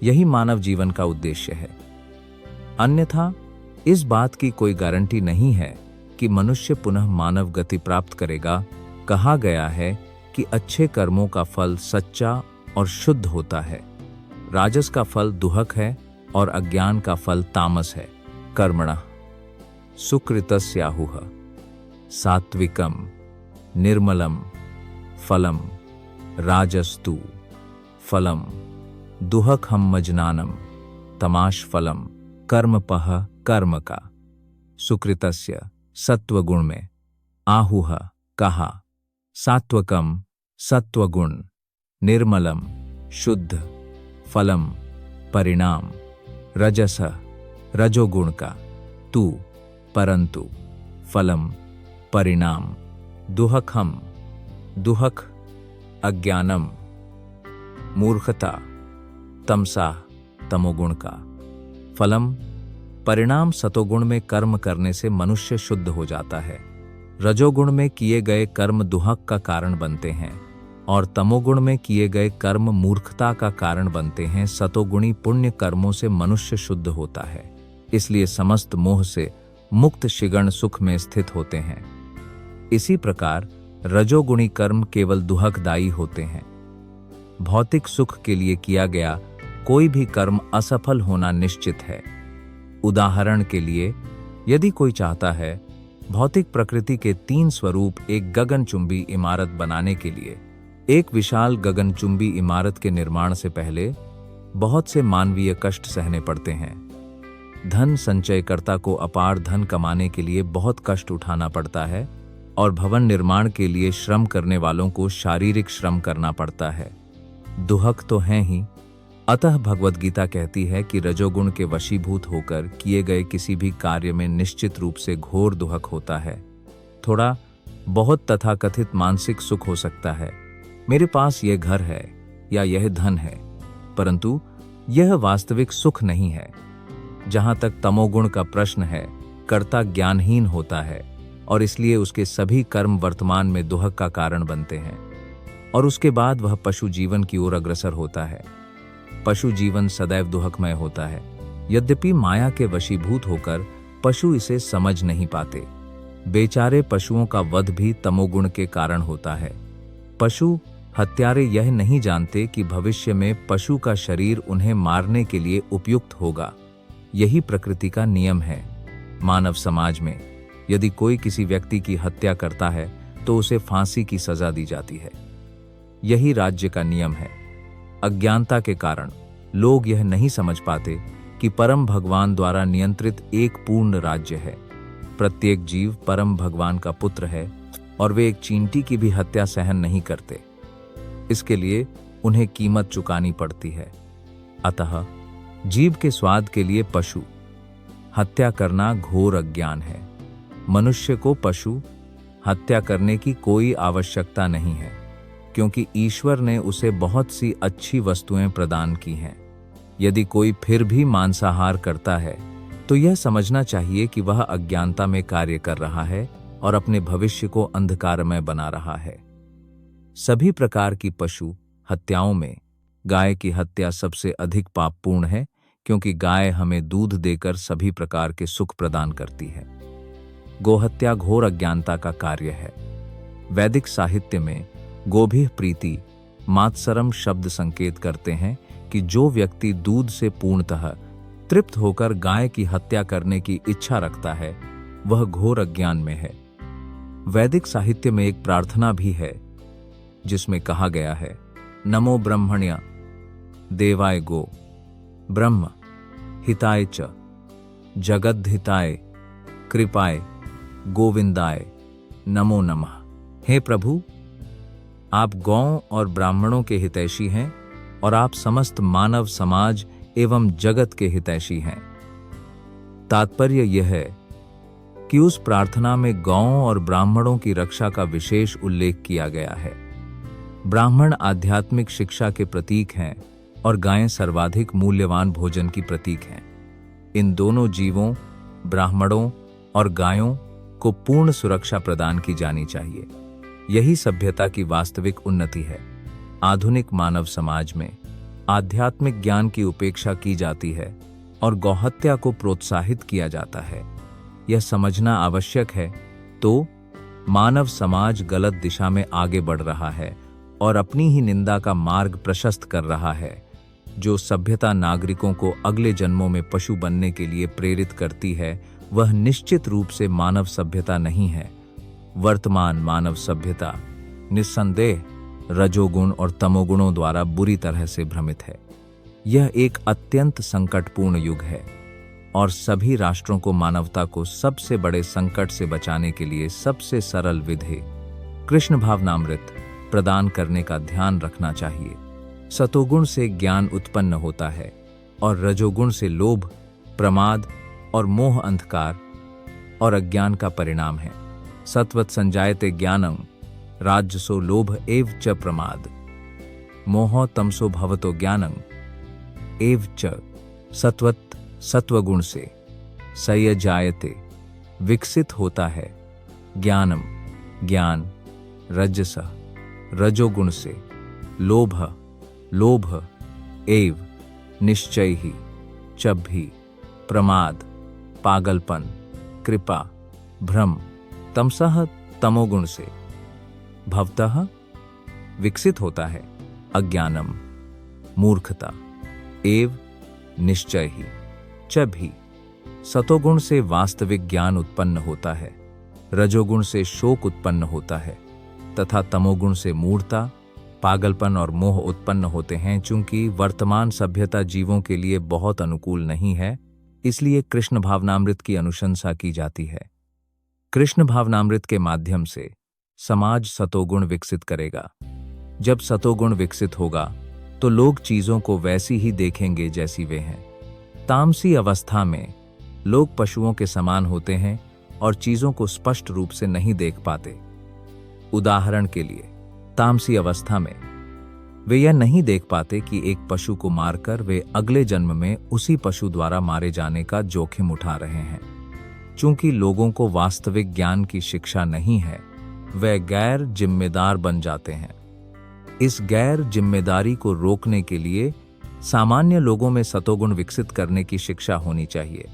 Speaker 1: यही मानव जीवन का उद्देश्य है। अन्यथा इस बात की कोई गारंटी नहीं है कि मनुष्य पुनः मानव गति प्राप्त करेगा। कहा गया है कि अच्छे कर्मों का फल सच्चा और शुद्ध होता है। राजस का फल दुहक है और अज्ञान का फल तामस है। कर्मणः सुकृतस्याहुः सात्विकम निर्मलम फलम राजस्तु फलम दुहकम मजनानम तमाश फलम कर्मपः कर्म का। सुकृतस्य सत्वगुण में आहुः कहा, सात्वकम सत्वगुण, निर्मलम शुद्ध, फलम परिणाम, रजस रजोगुण का, तू परंतु, फलम परिणाम, दुहकम दुहक अज्ञानम मूर्खता, तमसा तमोगुण का, फलम परिणाम सतोगुण में कर्म करने से मनुष्य शुद्ध हो जाता है। रजोगुण में किए गए कर्म दुहक का कारण बनते हैं और तमोगुण में किए गए कर्म मूर्खता का कारण बनते हैं। सतोगुणी पुण्य कर्मों से मनुष्य शुद्ध होता है, इसलिए समस्त मोह से मुक्त शिगण सुख में स्थित होते हैं। इसी प्रकार रजोगुणी कर्म केवल दुहकदायी होते हैं। भौतिक सुख के लिए किया गया कोई भी कर्म असफल होना निश्चित है। उदाहरण के लिए, यदि कोई चाहता है भौतिक प्रकृति के 3 स्वरूप एक गगनचुंबी इमारत बनाने के लिए, एक विशाल गगनचुंबी इमारत के निर्माण से पहले बहुत से मानवीय कष्ट सहने पड़ते हैं। धन संचयकर्ता को अपार धन कमाने के लिए बहुत कष्ट उठाना पड़ता है और भवन निर्माण के लिए श्रम करने वालों को शारीरिक श्रम करना पड़ता है। दुहक तो हैं ही। अतः भगवद गीता कहती है कि रजोगुण के वशीभूत होकर किए गए किसी भी कार्य में निश्चित रूप से घोर दुहक होता है। थोड़ा बहुत तथाकथित मानसिक सुख हो सकता है, मेरे पास यह घर है या यह धन है, परंतु यह वास्तविक सुख नहीं है। जहां तक तमोगुण का प्रश्न है, कर्ता ज्ञानहीन होता है और इसलिए उसके सभी कर्म वर्तमान में दुहक का कारण बनते हैं और उसके बाद वह पशु जीवन की ओर अग्रसर होता है। पशु जीवन सदैव दुहकमय होता है। यद्यपि माया के वशीभूत होकर पशु इसे समझ नहीं पाते। बेचारे पशुओं का वध भी तमोगुण के कारण होता है। पशु हत्यारे यह नहीं जानते कि भविष्य में पशु का शरीर उन्हें मारने के लिए उपयुक्त होगा। यही प्रकृति का नियम है। मानव समाज में यदि कोई किसी व्यक्ति की हत्या करता है तो उसे फांसी की सजा दी जाती है। यही राज्य का नियम है। अज्ञानता के कारण लोग यह नहीं समझ पाते कि परम भगवान द्वारा नियंत्रित एक पूर्ण राज्य है। प्रत्येक जीव परम भगवान का पुत्र है और वे एक चींटी की भी हत्या सहन नहीं करते। इसके लिए उन्हें कीमत चुकानी पड़ती है। अतः जीव के स्वाद के लिए पशु हत्या करना घोर अज्ञान है। मनुष्य को पशु हत्या करने की कोई आवश्यकता नहीं है, क्योंकि ईश्वर ने उसे बहुत सी अच्छी वस्तुएं प्रदान की हैं। यदि कोई फिर भी मांसाहार करता है तो यह समझना चाहिए कि वह अज्ञानता में कार्य कर रहा है और अपने भविष्य को अंधकारमय बना रहा है। सभी प्रकार की पशु हत्याओं में गाय की हत्या सबसे अधिक पापपूर्ण है, क्योंकि गाय हमें दूध देकर सभी प्रकार के सुख प्रदान करती है। गोहत्या घोर अज्ञानता का कार्य है। वैदिक साहित्य में गोभिः प्रीति मात्सरम शब्द संकेत करते हैं कि जो व्यक्ति दूध से पूर्णतः तृप्त होकर गाय की हत्या करने की इच्छा रखता है वह घोर अज्ञान में है। वैदिक साहित्य में एक प्रार्थना भी है जिसमें कहा गया है, नमो ब्रह्मण्य देवाय गो ब्रह्म हिताय च जगद्धिताय कृपाय गोविंदाय नमो नमः। हे प्रभु, आप गौओं और ब्राह्मणों के हितैषी हैं और आप समस्त मानव समाज एवं जगत के हितैषी हैं। तात्पर्य यह है कि उस प्रार्थना में गौओं और ब्राह्मणों की रक्षा का विशेष उल्लेख किया गया है। ब्राह्मण आध्यात्मिक शिक्षा के प्रतीक हैं और गायें सर्वाधिक मूल्यवान भोजन की प्रतीक हैं। इन दोनों जीवों, ब्राह्मणों और गायों को पूर्ण सुरक्षा प्रदान की जानी चाहिए। यही सभ्यता की वास्तविक उन्नति है। आधुनिक मानव समाज में आध्यात्मिक ज्ञान की उपेक्षा की जाती है और गौहत्या को प्रोत्साहित किया जाता है। यह समझना आवश्यक है तो मानव समाज गलत दिशा में आगे बढ़ रहा है और अपनी ही निंदा का मार्ग प्रशस्त कर रहा है। जो सभ्यता नागरिकों को अगले जन्मों में पशु बनने के लिए प्रेरित करती है वह निश्चित रूप से मानव सभ्यता नहीं है। वर्तमान मानव सभ्यता निस्संदेह रजोगुण और तमोगुणों द्वारा बुरी तरह से भ्रमित है। यह एक अत्यंत संकटपूर्ण युग है और सभी राष्ट्रों को मानवता को सबसे बड़े संकट से बचाने के लिए सबसे सरल विधि कृष्ण भावनामृत प्रदान करने का ध्यान रखना चाहिए। सतोगुण से ज्ञान उत्पन्न होता है और रजोगुण से लोभ, प्रमाद और मोह अंधकार और अज्ञान का परिणाम है। सत्वत संजायते ज्ञानम राजसो लोभ एव च प्रमाद मोह तमसो भवतो ज्ञानम एव च। सत्वत सत्वगुण से संजायते विकसित होता है ज्ञानम ज्ञान, रजस रजोगुण से लोभ लोभ एव निश्चय ही च भी प्रमाद पागलपन कृपा भ्रम तमसः तमोगुण से भवतः विकसित होता है अज्ञानम मूर्खता। एव निश्चय ही च भी। सतोगुण से वास्तविक ज्ञान उत्पन्न होता है, रजोगुण से शोक उत्पन्न होता है तथा तमोगुण से मूढ़ता, पागलपन और मोह उत्पन्न होते हैं। चूंकि वर्तमान सभ्यता जीवों के लिए बहुत अनुकूल नहीं है, इसलिए कृष्ण भावनामृत की अनुशंसा की जाती है। कृष्ण भावनामृत के माध्यम से समाज सतोगुण विकसित करेगा। जब सतोगुण विकसित होगा तो लोग चीजों को वैसी ही देखेंगे जैसी वे हैं। तामसी अवस्था में लोग पशुओं के समान होते हैं और चीजों को स्पष्ट रूप से नहीं देख पाते। उदाहरण के लिए, तामसी अवस्था में वे यह नहीं देख पाते कि एक पशु को मारकर वे अगले जन्म में उसी पशु द्वारा मारे जाने का जोखिम उठा रहे हैं। चूंकि लोगों को वास्तविक ज्ञान की शिक्षा नहीं है, वे गैर जिम्मेदार बन जाते हैं। इस गैर जिम्मेदारी को रोकने के लिए सामान्य लोगों में सतोगुण विकसित करने की शिक्षा होनी चाहिए।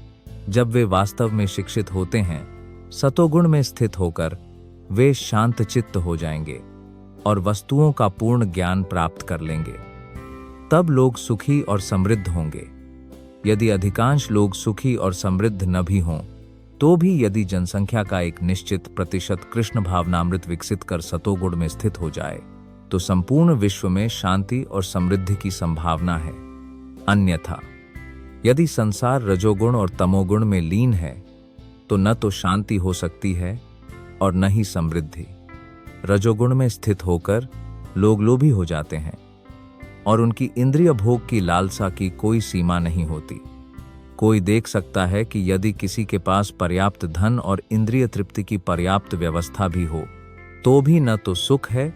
Speaker 1: जब वे वास्तव में शिक्षित होते हैं, सतोगुण में स्थित होकर वे शांतचित्त हो जाएंगे और वस्तुओं का पूर्ण ज्ञान प्राप्त कर लेंगे। तब लोग सुखी और समृद्ध होंगे। यदि अधिकांश लोग सुखी और समृद्ध न भी हों, तो भी यदि जनसंख्या का एक निश्चित प्रतिशत कृष्ण भावनामृत विकसित कर सतोगुण में स्थित हो जाए, तो संपूर्ण विश्व में शांति और समृद्धि की संभावना है। अन्यथा यदि संसार रजोगुण और तमोगुण में लीन है, तो न तो शांति हो सकती है और न ही समृद्धि। रजोगुण में स्थित होकर लोग लोभी हो जाते हैं और उनकी इंद्रिय भोग की लालसा की कोई सीमा नहीं होती। कोई देख सकता है कि यदि किसी के पास पर्याप्त धन और इंद्रिय तृप्ति की पर्याप्त व्यवस्था भी हो, तो भी न तो सुख है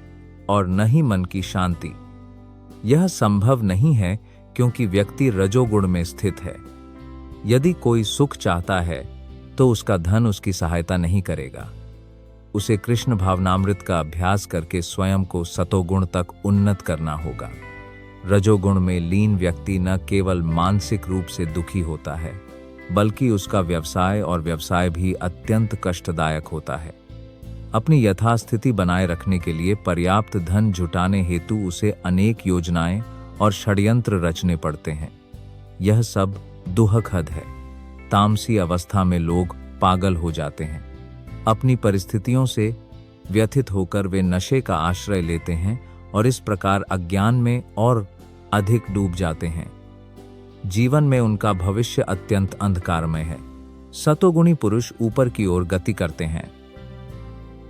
Speaker 1: और न ही मन की शांति। यह संभव नहीं है क्योंकि व्यक्ति रजोगुण में स्थित है। यदि कोई सुख चाहता है तो उसका धन उसकी सहायता नहीं करेगा। उसे कृष्ण भावनामृत का अभ्यास करके स्वयं को सतोगुण तक उन्नत करना होगा। रजोगुण में लीन व्यक्ति न केवल मानसिक रूप से दुखी होता है, बल्कि उसका व्यवसाय भी अत्यंत कष्टदायक होता है। अपनी यथास्थिति बनाए रखने के लिए पर्याप्त धन जुटाने हेतु उसे अनेक योजनाएं और षड्यंत्र रचने पड़ते हैं। यह सब दुहद है। तामसी अवस्था में लोग पागल हो जाते हैं। अपनी परिस्थितियों से व्यथित होकर वे नशे का आश्रय लेते हैं और इस प्रकार अज्ञान में और अधिक डूब जाते हैं। जीवन में उनका भविष्य अत्यंत अंधकारमय है। सतोगुणी पुरुष ऊपर की ओर गति करते हैं,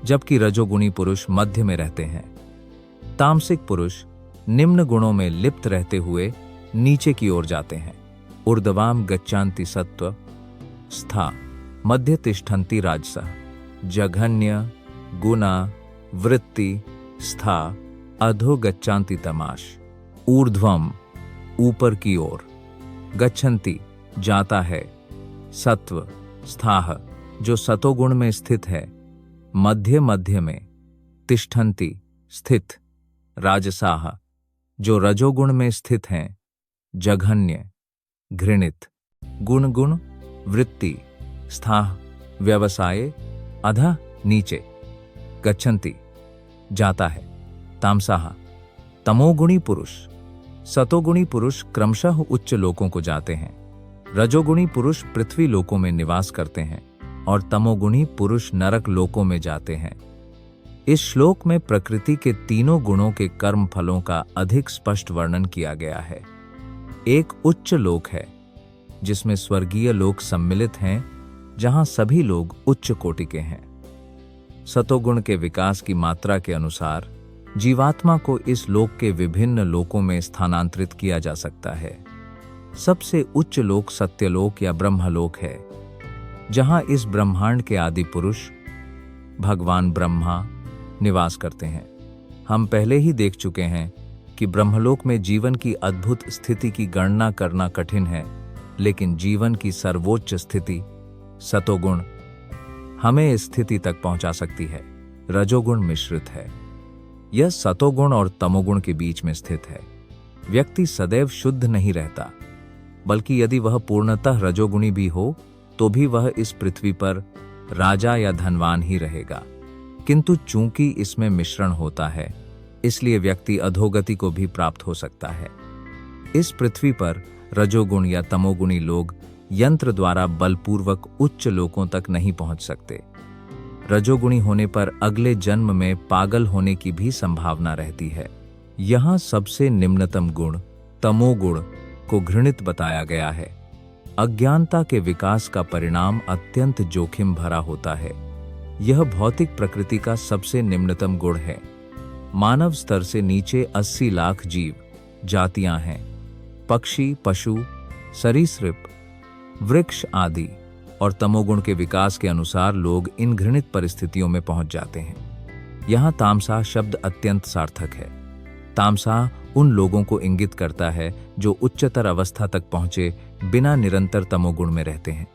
Speaker 1: जबकि रजोगुणी पुरुष मध्य में रहते हैं। तामसिक पुरुष निम्न गुणों में लिप्त रहते हुए नीचे की ओर जाते हैं। ऊर्ध्वाम गच्छन्ति सत्व स्था मध्य तिष्ठन्ति राजसः जघन्य गुणा वृत्ति स्था अधो गच्छन्ति तमाश। ऊर्ध्वम ऊपर की ओर, गच्छन्ति जाता है, सत्व स्थाह जो सतोगुण में स्थित है, मध्य में, तिष्ठन्ति स्थित, राजसाह जो रजोगुण में स्थित हैं, जघन्य घृणित, गुण वृत्ति स्थाह व्यवसाय, अधः नीचे, गच्छन्ति जाता है, तामसाह तमोगुणी पुरुष। सतोगुणी पुरुष क्रमशः उच्च लोकों को जाते हैं। रजोगुणी पुरुष पृथ्वी लोकों में निवास करते हैं और तमोगुणी पुरुष नरक लोकों में जाते हैं। इस श्लोक में प्रकृति के तीनों गुणों के कर्म फलों का अधिक स्पष्ट वर्णन किया गया है। एक उच्च लोक है जिसमें स्वर्गीय लोक सम्मिलित हैं, जहां सभी लोग उच्च कोटि के हैं। सतोगुण के विकास की मात्रा के अनुसार जीवात्मा को इस लोक के विभिन्न लोकों में स्थानांतरित किया जा सकता है। सबसे उच्च लोक सत्यलोक या ब्रह्मलोक है, जहां इस ब्रह्मांड के आदि पुरुष भगवान ब्रह्मा निवास करते हैं। हम पहले ही देख चुके हैं कि ब्रह्मलोक में जीवन की अद्भुत स्थिति की गणना करना कठिन है, लेकिन जीवन की सर्वोच्च स्थिति सतोगुण हमें इस स्थिति तक पहुंचा सकती है। रजोगुण मिश्रित है, यह सतोगुण और तमोगुण के बीच में स्थित है। व्यक्ति सदैव शुद्ध नहीं रहता, बल्कि यदि वह पूर्णतः रजोगुणी भी हो तो भी वह इस पृथ्वी पर राजा या धनवान ही रहेगा। किंतु चूंकि इसमें मिश्रण होता है, इसलिए व्यक्ति अधोगति को भी प्राप्त हो सकता है। इस पृथ्वी पर रजोगुण या तमोगुणी लोग यंत्र द्वारा बलपूर्वक उच्च लोकों तक नहीं पहुंच सकते। रजोगुणी होने पर अगले जन्म में पागल होने की भी संभावना रहती है। यहाँ सबसे निम्नतम गुण तमोगुण को घृणित बताया गया है। अज्ञानता के विकास का परिणाम अत्यंत जोखिम भरा होता है। यह भौतिक प्रकृति का सबसे निम्नतम गुण है। मानव स्तर से नीचे 80 लाख जीव जातियां हैं। पक्षी, पशु, सरीसृप, वृक्ष आदि और तमोगुण के विकास के अनुसार लोग इन घृणित परिस्थितियों में पहुंच जाते हैं। यहाँ तामसा शब्द अत्यंत सार्थक है। तामसा उन लोगों को इंगित करता है जो उच्चतर अवस्था तक पहुंचे बिना निरंतर तमोगुण में रहते हैं।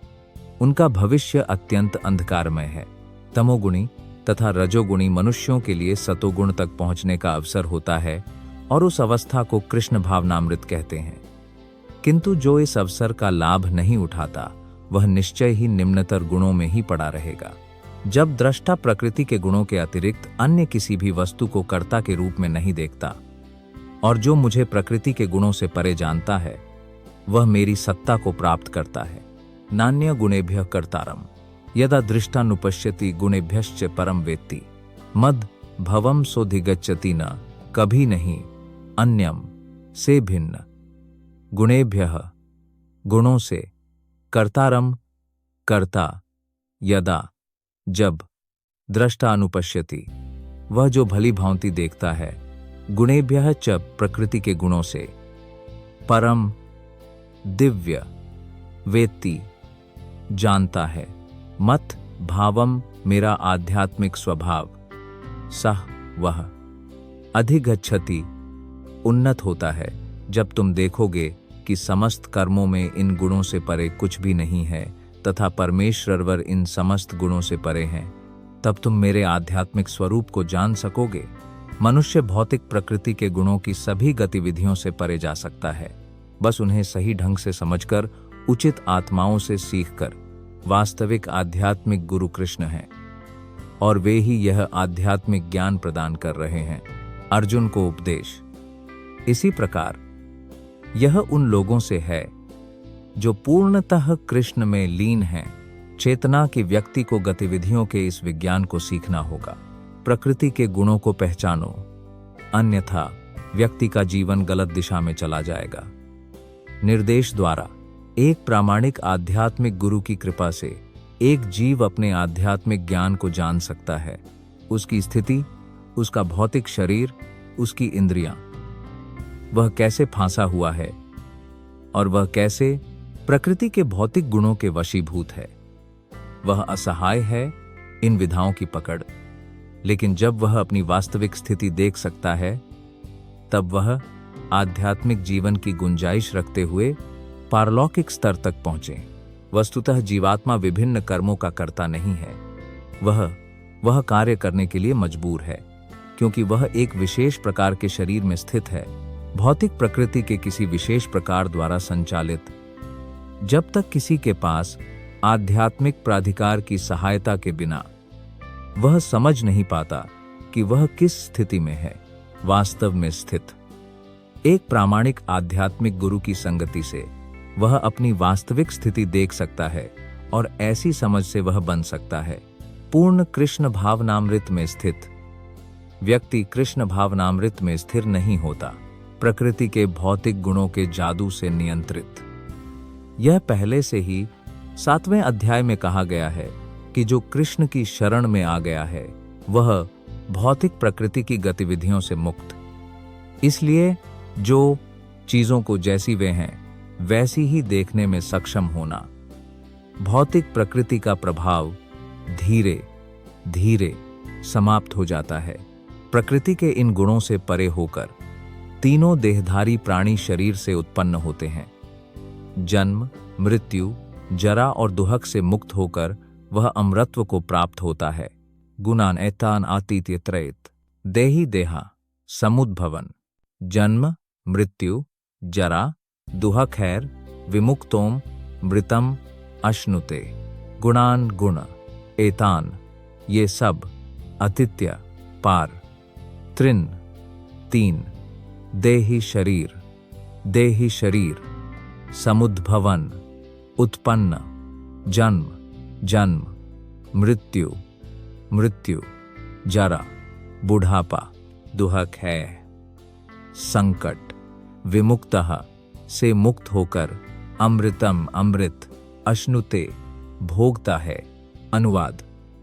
Speaker 1: उनका भविष्य अत्यंत अंधकारमय है। तमोगुणी तथा रजोगुणी मनुष्यों के लिए सतोगुण तक पहुंचने का अवसर होता है और उस अवस्था को कृष्ण भावनामृत कहते हैं। किंतु जो इस अवसर का लाभ नहीं उठाता वह निश्चय ही निम्नतर गुणों में ही पड़ा रहेगा। जब दृष्टा प्रकृति के गुणों के अतिरिक्त अन्य किसी भी वस्तु को कर्ता के रूप में नहीं देखता और जो मुझे प्रकृति के गुणों से परे जानता है वह मेरी सत्ता को प्राप्त करता है। नान्य गुणेभ्यः कर्तारम् यदा दृष्टानुपश्यति गुणेभ्यश्च परम वेत्ति मद भवम सोधिगच्छति न, कभी नहीं अन्यम से भिन्न गुणेभ्यः गुणों से कर्तारम कर्ता यदा जब दृष्टा अनुपश्यति वह जो भली भांति देखता है गुणेभ्यः च प्रकृति के गुणों से परम दिव्य वेत्ति जानता है मत भावम मेरा आध्यात्मिक स्वभाव सह वह अधिगच्छति उन्नत होता है। जब तुम देखोगे कि समस्त कर्मों में इन गुणों से परे कुछ भी नहीं है तथा परमेश्वरवर इन समस्त गुणों से परे हैं, तब तुम मेरे आध्यात्मिक स्वरूप को जान सकोगे। मनुष्य भौतिक प्रकृति के गुणों की सभी गतिविधियों से परे जा सकता है, बस उन्हें सही ढंग से समझकर उचित आत्माओं से सीखकर। वास्तविक आध्यात्मिक गुरु कृष्ण हैं और वे ही यह आध्यात्मिक ज्ञान प्रदान कर रहे हैं अर्जुन को उपदेश। इसी प्रकार यह उन लोगों से है जो पूर्णतः कृष्ण में लीन हैं। चेतना की व्यक्ति को गतिविधियों के इस विज्ञान को सीखना होगा। प्रकृति के गुणों को पहचानो, अन्यथा व्यक्ति का जीवन गलत दिशा में चला जाएगा। निर्देश द्वारा एक प्रामाणिक आध्यात्मिक गुरु की कृपा से एक जीव अपने आध्यात्मिक ज्ञान को जान सकता है। उसकी स्थिति, उसका भौतिक शरीर, उसकी इंद्रियां, वह कैसे फांसा हुआ है और वह कैसे प्रकृति के भौतिक गुणों के वशीभूत है। वह असहाय है इन विधाओं की पकड़, लेकिन जब वह अपनी वास्तविक स्थिति देख सकता है तब वह आध्यात्मिक जीवन की गुंजाइश रखते हुए पारलौकिक स्तर तक पहुंचे। वस्तुतः जीवात्मा विभिन्न कर्मों का कर्ता नहीं है। वह कार्य करने के लिए मजबूर है क्योंकि वह एक विशेष प्रकार के शरीर में स्थित है, भौतिक प्रकृति के किसी विशेष प्रकार द्वारा संचालित। जब तक किसी के पास आध्यात्मिक प्राधिकार की सहायता के बिना वह समझ नहीं पाता कि वह किस स्थिति में है वास्तव में स्थित। एक प्रामाणिक आध्यात्मिक गुरु की संगति से वह अपनी वास्तविक स्थिति देख सकता है और ऐसी समझ से वह बन सकता है पूर्ण कृष्ण भावनामृत में स्थित। व्यक्ति कृष्ण भावनामृत में स्थिर नहीं होता, प्रकृति के भौतिक गुणों के जादू से नियंत्रित। यह पहले से ही 7वें अध्याय में कहा गया है कि जो कृष्ण की शरण में आ गया है वह भौतिक प्रकृति की गतिविधियों से मुक्त। इसलिए जो चीजों को जैसी वे हैं वैसी ही देखने में सक्षम होना। भौतिक प्रकृति का प्रभाव धीरे धीरे समाप्त हो जाता है। प्रकृति के इन गुणों से परे होकर तीनों देहधारी प्राणी शरीर से उत्पन्न होते हैं। जन्म, मृत्यु, जरा और दुहक से मुक्त होकर वह अमरत्व को प्राप्त होता है। गुणान एतान आतीत्य त्रयत देहि देहा समुद्भवन। जन्म, मृत्यु, जरा, दुहक हैर विमुक्तोम मृतम अश्नुते। गुणान गुण एतान ये सब अतित्य पार त्रिन तीन देहि शरीर देहि शरीर, समुद्भवन, उत्पन्न, जन्म, जन्म, मृत्यु, मृत्यु, जरा, बुढ़ापा, दुहक है, संकट, विमुक्तः से मुक्त होकर, अमृतम अमृत, अश्नुते भोगता है। अनुवाद: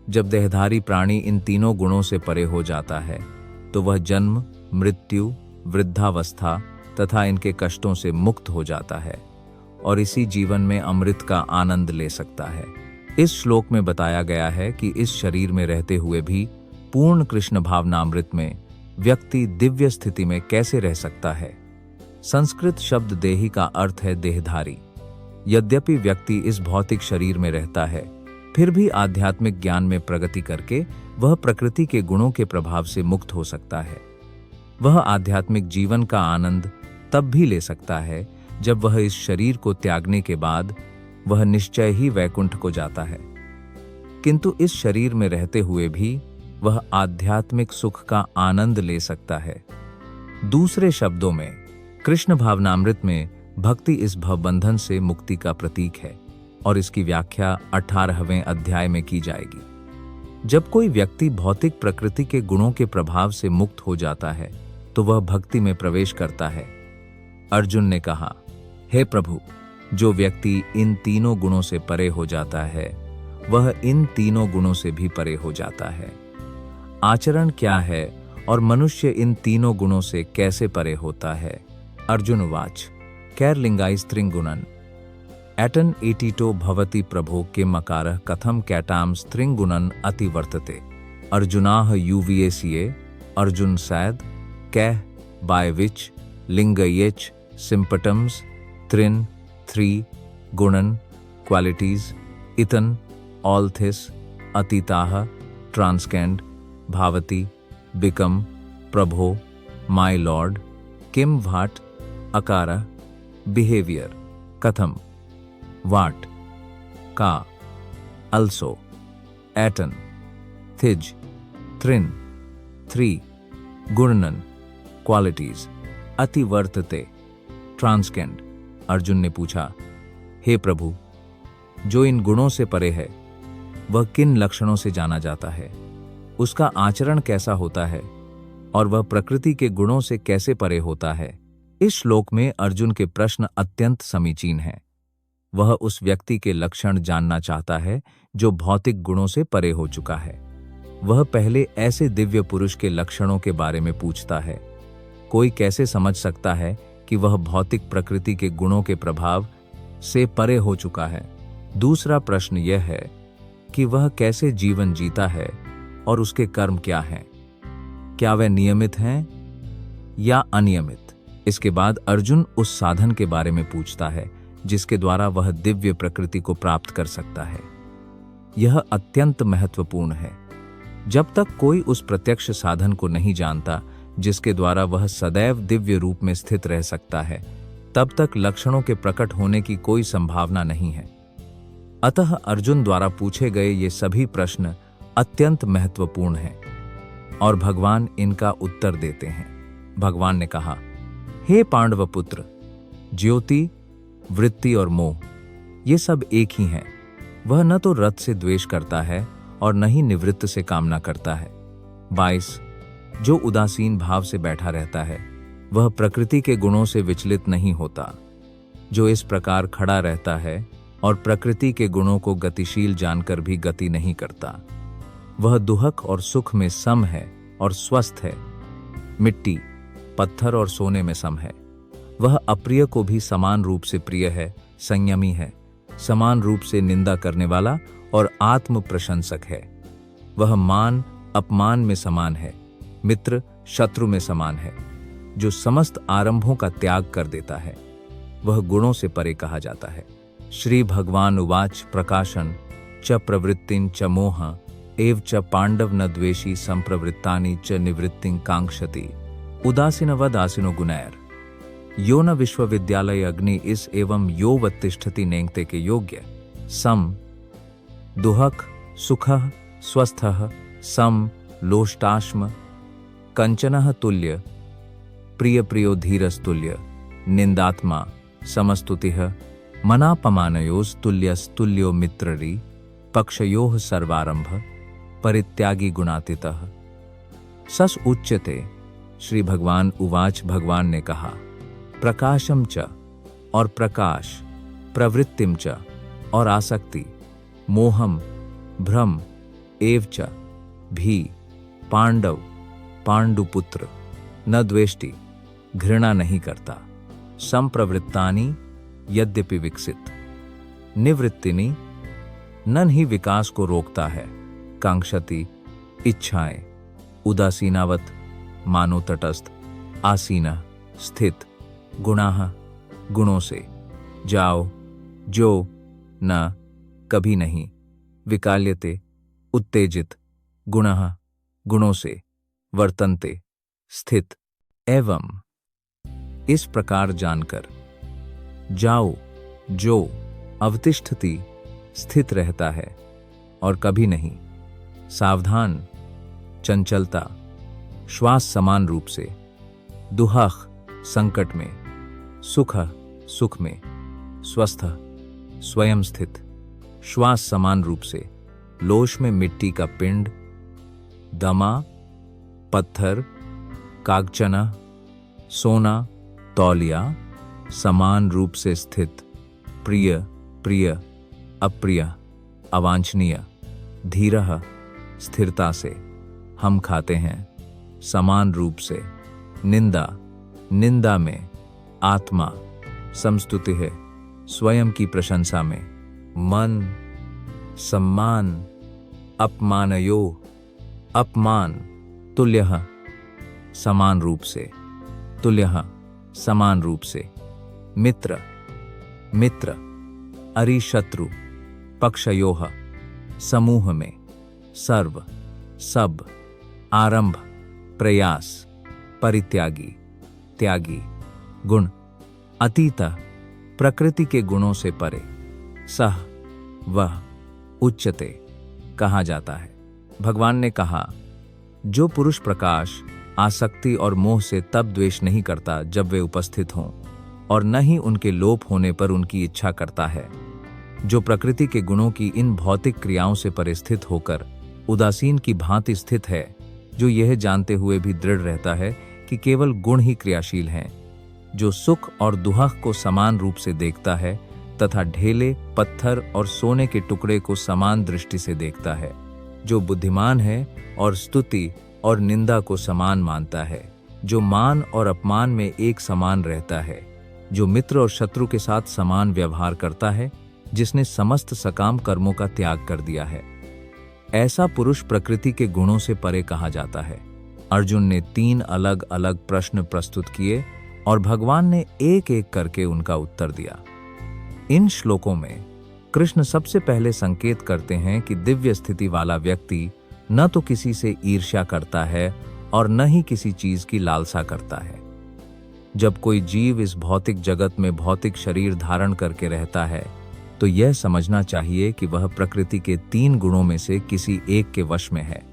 Speaker 1: जब देहधारी प्राणी इन तीनों गुणों से परे हो जाता है तो वह जन्म, मृत्यु, वृद्धावस्था तथा इनके कष्टों से मुक्त हो जाता है और इसी जीवन में अमृत का आनंद ले सकता है। इस श्लोक में बताया गया है कि इस शरीर में रहते हुए भी पूर्ण कृष्ण भावनामृत में व्यक्ति दिव्य स्थिति में कैसे रह सकता है। संस्कृत शब्द देही का अर्थ है देहधारी। यद्यपि व्यक्ति इस भौतिक शरीर में रहता है, फिर भी आध्यात्मिक ज्ञान में प्रगति करके वह प्रकृति के गुणों के प्रभाव से मुक्त हो सकता है। वह आध्यात्मिक जीवन का आनंद तब भी ले सकता है जब वह इस शरीर को त्यागने के बाद वह निश्चय ही वैकुंठ को जाता है। किंतु इस शरीर में रहते हुए भी वह आध्यात्मिक सुख का आनंद ले सकता है। दूसरे शब्दों में, कृष्ण भावनामृत में भक्ति इस भवबंधन से मुक्ति का प्रतीक है और इसकी व्याख्या 18वें अध्याय में की जाएगी। जब कोई व्यक्ति भौतिक प्रकृति के गुणों के प्रभाव से मुक्त हो जाता है तो वह भक्ति में प्रवेश करता है। अर्जुन ने कहा, हे प्रभु, जो व्यक्ति इन तीनों गुणों से परे हो जाता है वह इन तीनों गुणों से भी परे हो जाता है। आचरण क्या है और मनुष्य इन तीनों गुणों से कैसे परे होता है? अर्जुन उवाच, कैर्लिंगाई स्त्रिंगुणन एटन एटीटो भवति प्रभो के मकारः कथम कैटाम स्त्रिंगुणन अतिवर्तते। अर्जुनाह यूवीएसीए अर्जुन सैद कैह बाय विच लिंगयेच सिंपटम्स त्रिन थ्री गुणन क्वालिटीज इतन ऑल थिस अतीताह ट्रांसकेंड भावती बिकम प्रभो माय लॉर्ड किम वाट अकारा बिहेवियर कथम वाट का अल्सो एटन थिज त्रिन थ्री गुणनन क्वालिटीज अतिवर्तते ट्रांसकेंड। अर्जुन ने पूछा, हे प्रभु, जो इन गुणों से परे है वह किन लक्षणों से जाना जाता है, उसका आचरण कैसा होता है और वह प्रकृति के गुणों से कैसे परे होता है? इस श्लोक में अर्जुन के प्रश्न अत्यंत समीचीन हैं। वह उस व्यक्ति के लक्षण जानना चाहता है जो भौतिक गुणों से परे हो चुका है। वह पहले ऐसे दिव्य पुरुष के लक्षणों के बारे में पूछता है। कोई कैसे समझ सकता है कि वह भौतिक प्रकृति के गुणों के प्रभाव से परे हो चुका है? दूसरा प्रश्न यह है कि वह कैसे जीवन जीता है और उसके कर्म क्या हैं? क्या वे नियमित हैं या अनियमित? इसके बाद अर्जुन उस साधन के बारे में पूछता है जिसके द्वारा वह दिव्य प्रकृति को प्राप्त कर सकता है। यह अत्यंत महत्वपूर्ण है। जब तक कोई उस प्रत्यक्ष साधन को नहीं जानता जिसके द्वारा वह सदैव दिव्य रूप में स्थित रह सकता है, तब तक लक्षणों के प्रकट होने की कोई संभावना नहीं है। अतः अर्जुन द्वारा पूछे गए ये सभी प्रश्न अत्यंत महत्वपूर्ण हैं और भगवान इनका उत्तर देते हैं। भगवान ने कहा, हे पांडव पुत्र, ज्योति, वृत्ति और मोह ये सब एक ही हैं। वह न तो रत से द्वेष करता है और न ही निवृत्त से कामना करता है। 22 जो उदासीन भाव से बैठा रहता है वह प्रकृति के गुणों से विचलित नहीं होता। जो इस प्रकार खड़ा रहता है और प्रकृति के गुणों को गतिशील जानकर भी गति नहीं करता, वह दुहक और सुख में सम है और स्वस्थ है। मिट्टी, पत्थर और सोने में सम है। वह अप्रिय को भी समान रूप से प्रिय है, संयमी है, समान रूप से निंदा करने वाला और आत्म प्रशंसक है। वह मान अपमान में समान है, मित्र शत्रु में समान है। जो समस्त आरंभों का त्याग कर देता है वह गुणों से परे कहा जाता है। श्री भगवान उवाच प्रकाशन च प्रवृत्तिं च मोह एव च पांडव न द्वेषी संप्रवृत्तानि च निवृत्तिं कांक्षति उदासीनवदासीनो गुणैर यो न विश्वविद्यालय अग्नि इस एवं यो वत्तिष्ठति नेंगते के योग्य सम दुहक सुखः स्वस्थः सम लोष्टाश्म कंचनः तुल्य प्रिय प्रियो धीरस्तुल्य निंदात्मा समस्तुतिः मनापमानयोस्तुल्यस्तुल्यो मित्ररी पक्षयोः सर्वारंभ परित्यागी गुणातीतः। सस उच्यते। श्री भगवान उवाच, भगवान ने कहा, प्रकाशम च और प्रकाश, प्रवृत्तिम च और आसक्ति, मोहम भ्रम एव च भी पांडव पांडुपुत्र न द्वेष्टि, घृणा नहीं करता, संप्रवृत्तानि यद्यपि विकसित, निवृत्तिनि नन ही विकास को रोकता है, कांक्षति इच्छाएं, उदासीनावत मानो तटस्थ, आसीना स्थित, गुणाह गुणों से, जाओ जो न कभी नहीं, विकाल्यते उत्तेजित, गुणः गुणों से, वर्तन्ते स्थित, एवं इस प्रकार जानकर, जाओ जो अवतिष्ठति स्थित रहता है और कभी नहीं, सावधान चंचलता, श्वास समान रूप से, दुहाह संकट में, सुख सुख में, स्वस्थ स्वयं स्थित, श्वास समान रूप से, लोश में मिट्टी का पिंड, दमा पत्थर, कागचना सोना तौलिया, समान रूप से स्थित, प्रिय प्रिय अप्रिय अवांछनीय, धीरः स्थिरता से, हम खाते हैं समान रूप से, निंदा निंदा में, आत्मा समस्तुति है स्वयं की प्रशंसा में, मन सम्मान, अपमानयो अपमान, तुल्यः समान रूप से, तुल्यः समान रूप से, मित्र मित्र अरिशत्रु, पक्षयोः समूह में, सर्व सब, आरंभ प्रयास, परित्यागी त्यागी, गुण अतीत प्रकृति के गुणों से परे, सह वह उच्यते कहा जाता है। भगवान ने कहा, जो पुरुष प्रकाश आसक्ति और मोह से तब द्वेष नहीं करता जब वे उपस्थित हों, और न ही उनके लोप होने पर उनकी इच्छा करता है, जो प्रकृति के गुणों की इन भौतिक क्रियाओं से परिस्थित होकर उदासीन की भांति स्थित है, जो यह जानते हुए भी दृढ़ रहता है कि केवल गुण ही क्रियाशील हैं, जो सुख और दुहक को समान रूप से देखता है तथा ढेले पत्थर और सोने के टुकड़े को समान दृष्टि से देखता है, जो बुद्धिमान है और स्तुति और निंदा को समान मानता है, जो मान और अपमान में एक समान रहता है, जो मित्र और शत्रु के साथ समान व्यवहार करता है, जिसने समस्त सकाम कर्मों का त्याग कर दिया है, ऐसा पुरुष प्रकृति के गुणों से परे कहा जाता है। अर्जुन ने 3 अलग अलग प्रश्न प्रस्तुत किए और भगवान ने एक एक करके उनका उत्तर दिया। इन श्लोकों में कृष्ण सबसे पहले संकेत करते हैं कि दिव्य स्थिति वाला व्यक्ति न तो किसी से ईर्ष्या करता है और न ही किसी चीज की लालसा करता है। जब कोई जीव इस भौतिक जगत में भौतिक शरीर धारण करके रहता है, तो यह समझना चाहिए कि वह प्रकृति के 3 गुणों में से किसी एक के वश में है।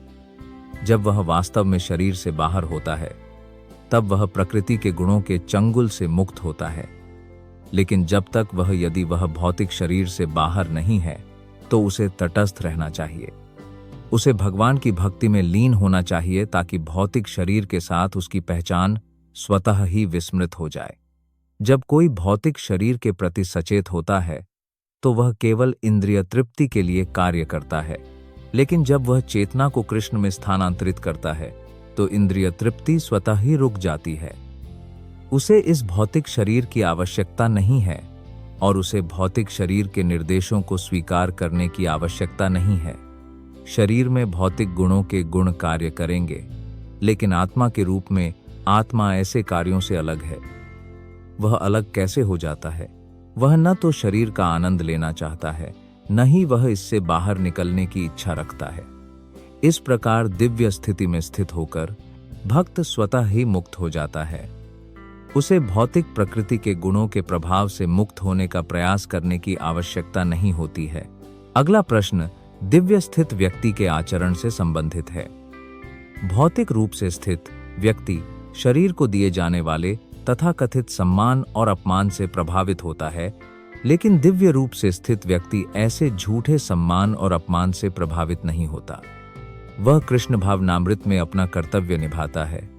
Speaker 1: जब वह वास्तव में शरीर से बाहर होता है, तब वह प्रकृति के गुणों के चंगुल से मुक्त होता है। लेकिन जब तक यदि वह भौतिक शरीर से बाहर नहीं है, तो उसे तटस्थ रहना चाहिए। उसे भगवान की भक्ति में लीन होना चाहिए, ताकि भौतिक शरीर के साथ उसकी पहचान स्वतः ही विस्मृत हो जाए। जब कोई भौतिक शरीर के प्रति सचेत होता है, तो वह केवल इंद्रिय तृप्ति के लिए कार्य करता है, लेकिन जब वह चेतना को कृष्ण में स्थानांतरित करता है, तो इंद्रिय तृप्ति स्वतः ही रुक जाती है। उसे इस भौतिक शरीर की आवश्यकता नहीं है और उसे भौतिक शरीर के निर्देशों को स्वीकार करने की आवश्यकता नहीं है। शरीर में भौतिक गुणों के गुण कार्य करेंगे, लेकिन आत्मा के रूप में आत्मा ऐसे कार्यों से अलग है। वह अलग कैसे हो जाता है? वह न तो शरीर का आनंद लेना चाहता है, न ही वह इससे बाहर निकलने की इच्छा रखता है। इस प्रकार दिव्य स्थिति में स्थित होकर भक्त स्वतः ही मुक्त हो जाता है। उसे भौतिक प्रकृति के गुणों के प्रभाव से मुक्त होने का प्रयास करने की आवश्यकता नहीं होती है। अगला प्रश्न दिव्य स्थित व्यक्ति के आचरण से संबंधित है। भौतिक रूप से स्थित व्यक्ति शरीर को दिए जाने वाले तथाकथित सम्मान और अपमान से प्रभावित होता है, लेकिन दिव्य रूप से स्थित व्यक्ति ऐसे झूठे सम्मान और अपमान से प्रभावित नहीं होता। वह कृष्ण भावनामृत में अपना कर्तव्य निभाता है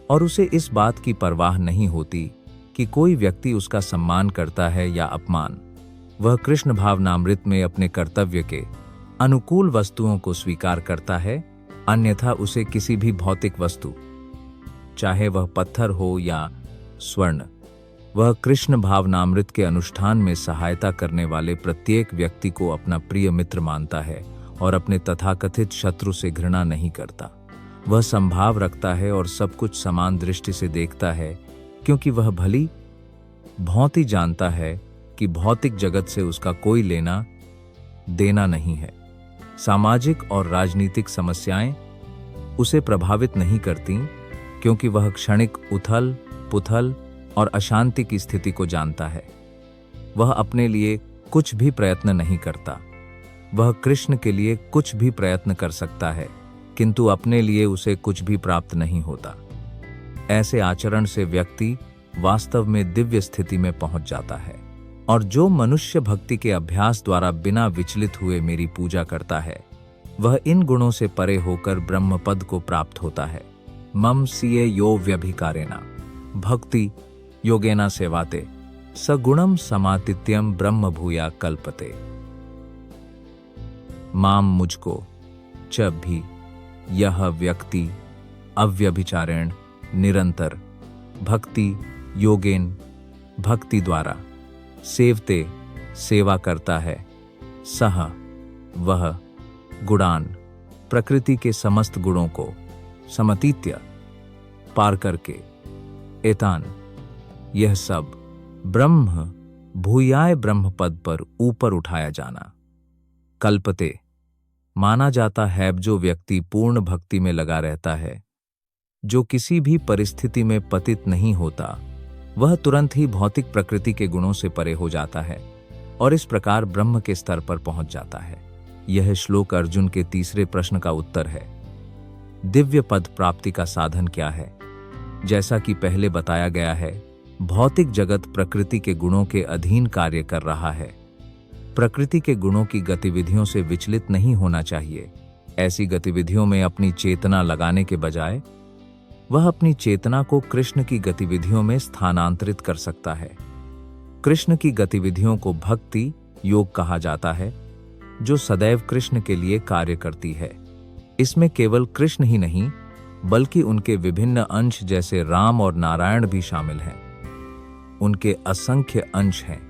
Speaker 1: और उसे इस बात की परवाह नहीं होती कि कोई व्यक्ति उसका सम्मान करता है या अपमान। वह कृष्ण भावनामृत में अपने कर्तव्य के अनुकूल वस्तुओं को स्वीकार करता है, अन्यथा उसे किसी भी भौतिक वस्तु, चाहे वह पत्थर हो या स्वर्ण, वह कृष्ण भावनामृत के अनुष्ठान में सहायता करने वाले प्रत्येक व्यक्ति को अपना प्रिय मित्र मानता है और अपने तथाकथित शत्रु से घृणा नहीं करता। वह संभाव रखता है और सब कुछ समान दृष्टि से देखता है, क्योंकि वह भली भांति जानता है कि भौतिक जगत से उसका कोई लेना देना नहीं है। सामाजिक और राजनीतिक समस्याएं उसे प्रभावित नहीं करती, क्योंकि वह क्षणिक उथल पुथल और अशांति की स्थिति को जानता है। वह अपने लिए कुछ भी प्रयत्न नहीं करता। वह कृष्ण के लिए कुछ भी प्रयत्न कर सकता है, किंतु अपने लिए उसे कुछ भी प्राप्त नहीं होता। ऐसे आचरण से व्यक्ति वास्तव में दिव्य स्थिति में पहुंच जाता है। और जो मनुष्य भक्ति के अभ्यास द्वारा बिना विचलित हुए मेरी पूजा करता है, वह इन गुणों से परे होकर ब्रह्म पद को प्राप्त होता है। मम सीये यो व्यभिकारेण भक्ति योगेना सेवाते सगुणम समातित्यम ब्रह्म भूया कल्पते। माम मुझको च भी यह व्यक्ति अव्यभिचारेण निरंतर भक्ति योगेन भक्ति द्वारा सेवते सेवा करता है, सह वह गुणान प्रकृति के समस्त गुणों को समतीत्य पार करके एतान यह सब ब्रह्म भूयाय ब्रह्म पद पर ऊपर उठाया जाना। कल्पते माना जाता है जो व्यक्ति पूर्ण भक्ति में लगा रहता है, जो किसी भी परिस्थिति में पतित नहीं होता, वह तुरंत ही भौतिक प्रकृति के गुणों से परे हो जाता है और इस प्रकार ब्रह्म के स्तर पर पहुंच जाता है। यह श्लोक अर्जुन के तीसरे प्रश्न का उत्तर है। दिव्य पद प्राप्ति का साधन क्या है? जैसा कि पहले बताया गया है, भौतिक जगत प्रकृति के गुणों के अधीन कार्य कर रहा है। प्रकृति के गुणों की गतिविधियों से विचलित नहीं होना चाहिए। ऐसी गतिविधियों में अपनी चेतना लगाने के बजाय वह अपनी चेतना को कृष्ण की गतिविधियों में स्थानांतरित कर सकता है। कृष्ण की गतिविधियों को भक्ति योग कहा जाता है, जो सदैव कृष्ण के लिए कार्य करती है। इसमें केवल कृष्ण ही नहीं, बल्कि उनके विभिन्न अंश जैसे राम और नारायण भी शामिल हैं। उनके असंख्य अंश हैं।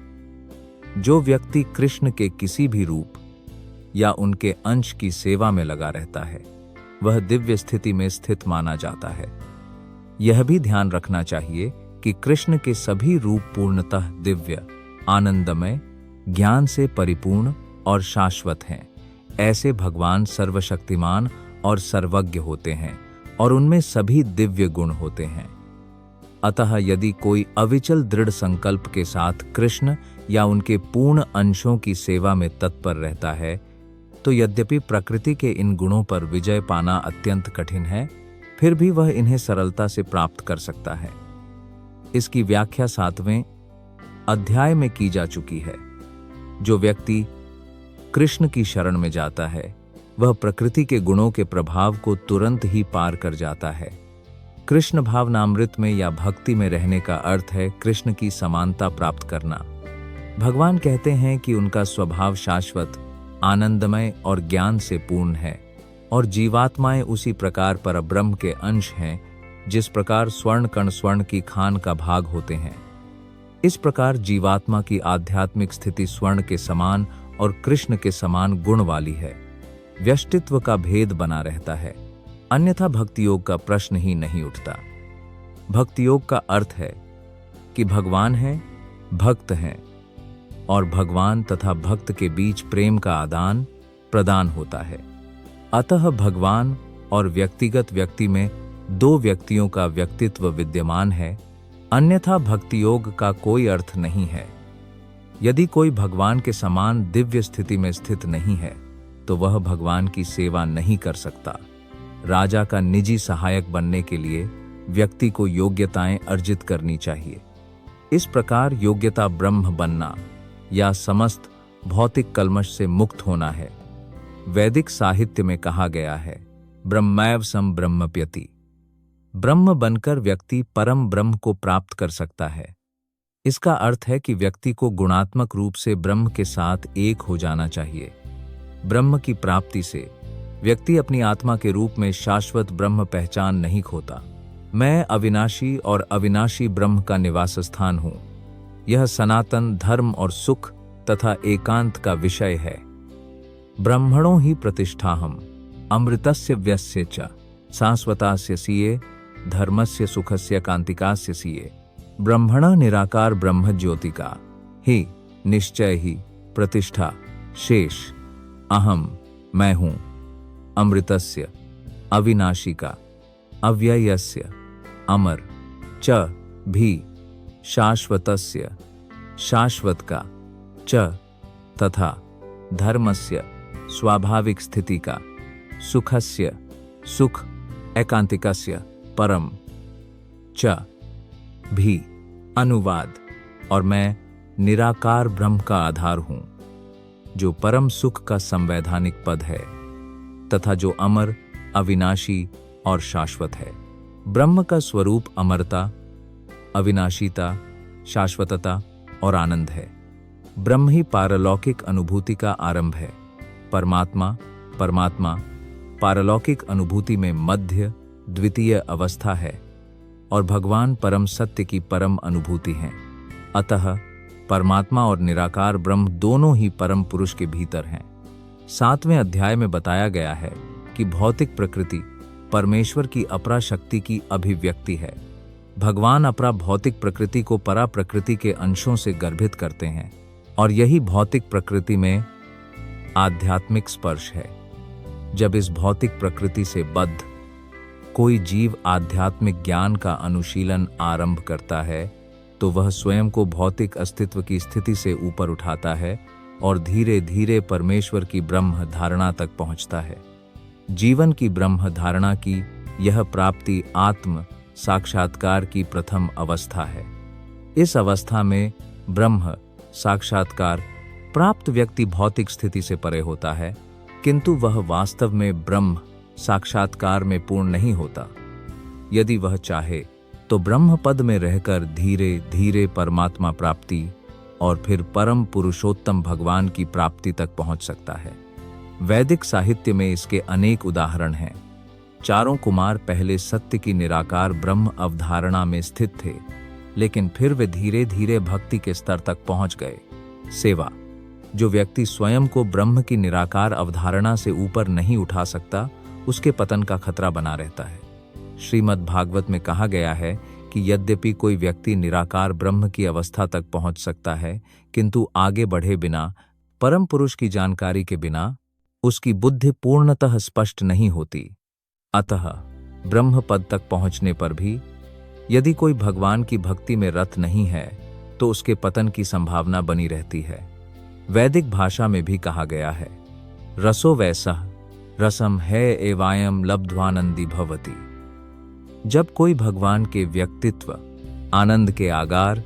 Speaker 1: जो व्यक्ति कृष्ण के किसी भी रूप या उनके अंश की सेवा में लगा रहता है, वह दिव्य स्थिति में स्थित माना जाता है। यह भी ध्यान रखना चाहिए कि कृष्ण के सभी रूप पूर्णतः दिव्य, आनंदमय, ज्ञान से परिपूर्ण और शाश्वत हैं। ऐसे भगवान सर्वशक्तिमान और सर्वज्ञ होते हैं और उनमें सभी दिव्य गुण होते हैं। अतः यदि कोई अविचल दृढ़ संकल्प के साथ कृष्ण या उनके पूर्ण अंशों की सेवा में तत्पर रहता है, तो यद्यपि प्रकृति के इन गुणों पर विजय पाना अत्यंत कठिन है, फिर भी वह इन्हें सरलता से प्राप्त कर सकता है। इसकी व्याख्या 7वें अध्याय में की जा चुकी है। जो व्यक्ति कृष्ण की शरण में जाता है, वह प्रकृति के गुणों के प्रभाव को तुरंत ही पार कर जाता है। कृष्ण भावनामृत में या भक्ति में रहने का अर्थ है कृष्ण की समानता प्राप्त करना। भगवान कहते हैं कि उनका स्वभाव शाश्वत, आनंदमय और ज्ञान से पूर्ण है और जीवात्माएं उसी प्रकार परब्रह्म के अंश हैं, जिस प्रकार स्वर्ण कण स्वर्ण की खान का भाग होते हैं। इस प्रकार जीवात्मा की आध्यात्मिक स्थिति स्वर्ण के समान और कृष्ण के समान गुण वाली है। व्यष्टित्व का भेद बना रहता है, अन्यथा भक्ति योग का प्रश्न ही नहीं उठता। भक्ति योग का अर्थ है कि भगवान है, भक्त हैं और भगवान तथा भक्त के बीच प्रेम का आदान प्रदान होता है। अतः भगवान और व्यक्तिगत व्यक्ति में दो व्यक्तियों का व्यक्तित्व विद्यमान है, अन्यथा भक्ति योग का कोई अर्थ नहीं है। यदि कोई भगवान के समान दिव्य स्थिति में स्थित नहीं है, तो वह भगवान की सेवा नहीं कर सकता। राजा का निजी सहायक बनने के लिए व्यक्ति को योग्यताएं अर्जित करनी चाहिए। इस प्रकार योग्यता ब्रह्म बनना या समस्त भौतिक कल्मश से मुक्त होना है। वैदिक साहित्य में कहा गया है, ब्रह्मैव सम ब्रह्मप्यति। ब्रह्म बनकर व्यक्ति परम ब्रह्म को प्राप्त कर सकता है। इसका अर्थ है कि व्यक्ति को गुणात्मक रूप से ब्रह्म के साथ एक हो जाना चाहिए। ब्रह्म की प्राप्ति से व्यक्ति अपनी आत्मा के रूप में शाश्वत ब्रह्म पहचान नहीं खोता। मैं अविनाशी और अविनाशी ब्रह्म का निवास स्थान हूं। यह सनातन धर्म और सुख तथा एकांत का विषय है। ब्रह्मणो ही प्रतिष्ठाहम् अमृतस्य व्यस्य च शाश्वतास्य सिये धर्मस्य सुखस्य कांतिकास्य सिये। ब्रह्मणा निराकार ब्रह्म ज्योति का ही निश्चय ही प्रतिष्ठा शेष अहम मैं हूं। अमृतस्य अविनाशी का अव्ययस्य अमर च भी शाश्वतस्य शाश्वत का च तथा धर्मस्य स्वाभाविक स्थिति का सुखस्य सुख एकांतिकस्य परम च भी अनुवाद। और मैं निराकार ब्रह्म का आधार हूं, जो परम सुख का संवैधानिक पद है तथा जो अमर अविनाशी और शाश्वत है। ब्रह्म का स्वरूप अमरता, अविनाशीता, शाश्वतता और आनंद है। ब्रह्म ही पारलौकिक अनुभूति का आरंभ है। परमात्मा पारलौकिक अनुभूति में मध्य द्वितीय अवस्था है और भगवान परम सत्य की परम अनुभूति हैं। अतः परमात्मा और निराकार ब्रह्म दोनों ही परम पुरुष के भीतर हैं। 7वें अध्याय में बताया गया है कि भौतिक प्रकृति परमेश्वर की अपरा शक्ति की अभिव्यक्ति है। भगवान अपरा भौतिक प्रकृति को परा प्रकृति के अंशों से गर्भित करते हैं और यही भौतिक प्रकृति में आध्यात्मिक स्पर्श है। जब इस भौतिक प्रकृति से बद्ध कोई जीव आध्यात्मिक ज्ञान का अनुशीलन आरंभ करता है तो वह स्वयं को भौतिक अस्तित्व की स्थिति से ऊपर उठाता है और धीरे धीरे परमेश्वर की ब्रह्म धारणा तक पहुंचता है। जीवन की ब्रह्म धारणा की यह प्राप्ति आत्म साक्षात्कार की प्रथम अवस्था है। इस अवस्था में ब्रह्म साक्षात्कार प्राप्त व्यक्ति भौतिक स्थिति से परे होता है, किंतु वह वास्तव में ब्रह्म साक्षात्कार में पूर्ण नहीं होता। यदि वह चाहे तो ब्रह्म पद में रहकर धीरे धीरे परमात्मा प्राप्ति और फिर परम पुरुषोत्तम भगवान की प्राप्ति तक पहुंच सकता है। वैदिक साहित्य में इसके अनेक उदाहरण हैं। चारों कुमार पहले सत्य की निराकार ब्रह्म अवधारणा में स्थित थे, लेकिन फिर वे धीरे धीरे भक्ति के स्तर तक पहुंच गए। सेवा, जो व्यक्ति स्वयं को ब्रह्म की निराकार अवधारणा से ऊपर नहीं उठा सकता, उसके पतन का खतरा बना रहता है। श्रीमद् भागवत में कहा गया है कि यद्यपि कोई व्यक्ति निराकार ब्रह्म की अवस्था तक पहुंच सकता है, किंतु आगे बढ़े बिना, परम पुरुष की जानकारी के बिना उसकी बुद्धि पूर्णतः स्पष्ट नहीं होती। अतः ब्रह्म पद तक पहुंचने पर भी यदि कोई भगवान की भक्ति में रत नहीं है तो उसके पतन की संभावना बनी रहती है। वैदिक भाषा में भी कहा गया है, रसो वैसः रसम है एवायम लब्ध्वानंदी भवति। जब कोई भगवान के व्यक्तित्व आनंद के आगार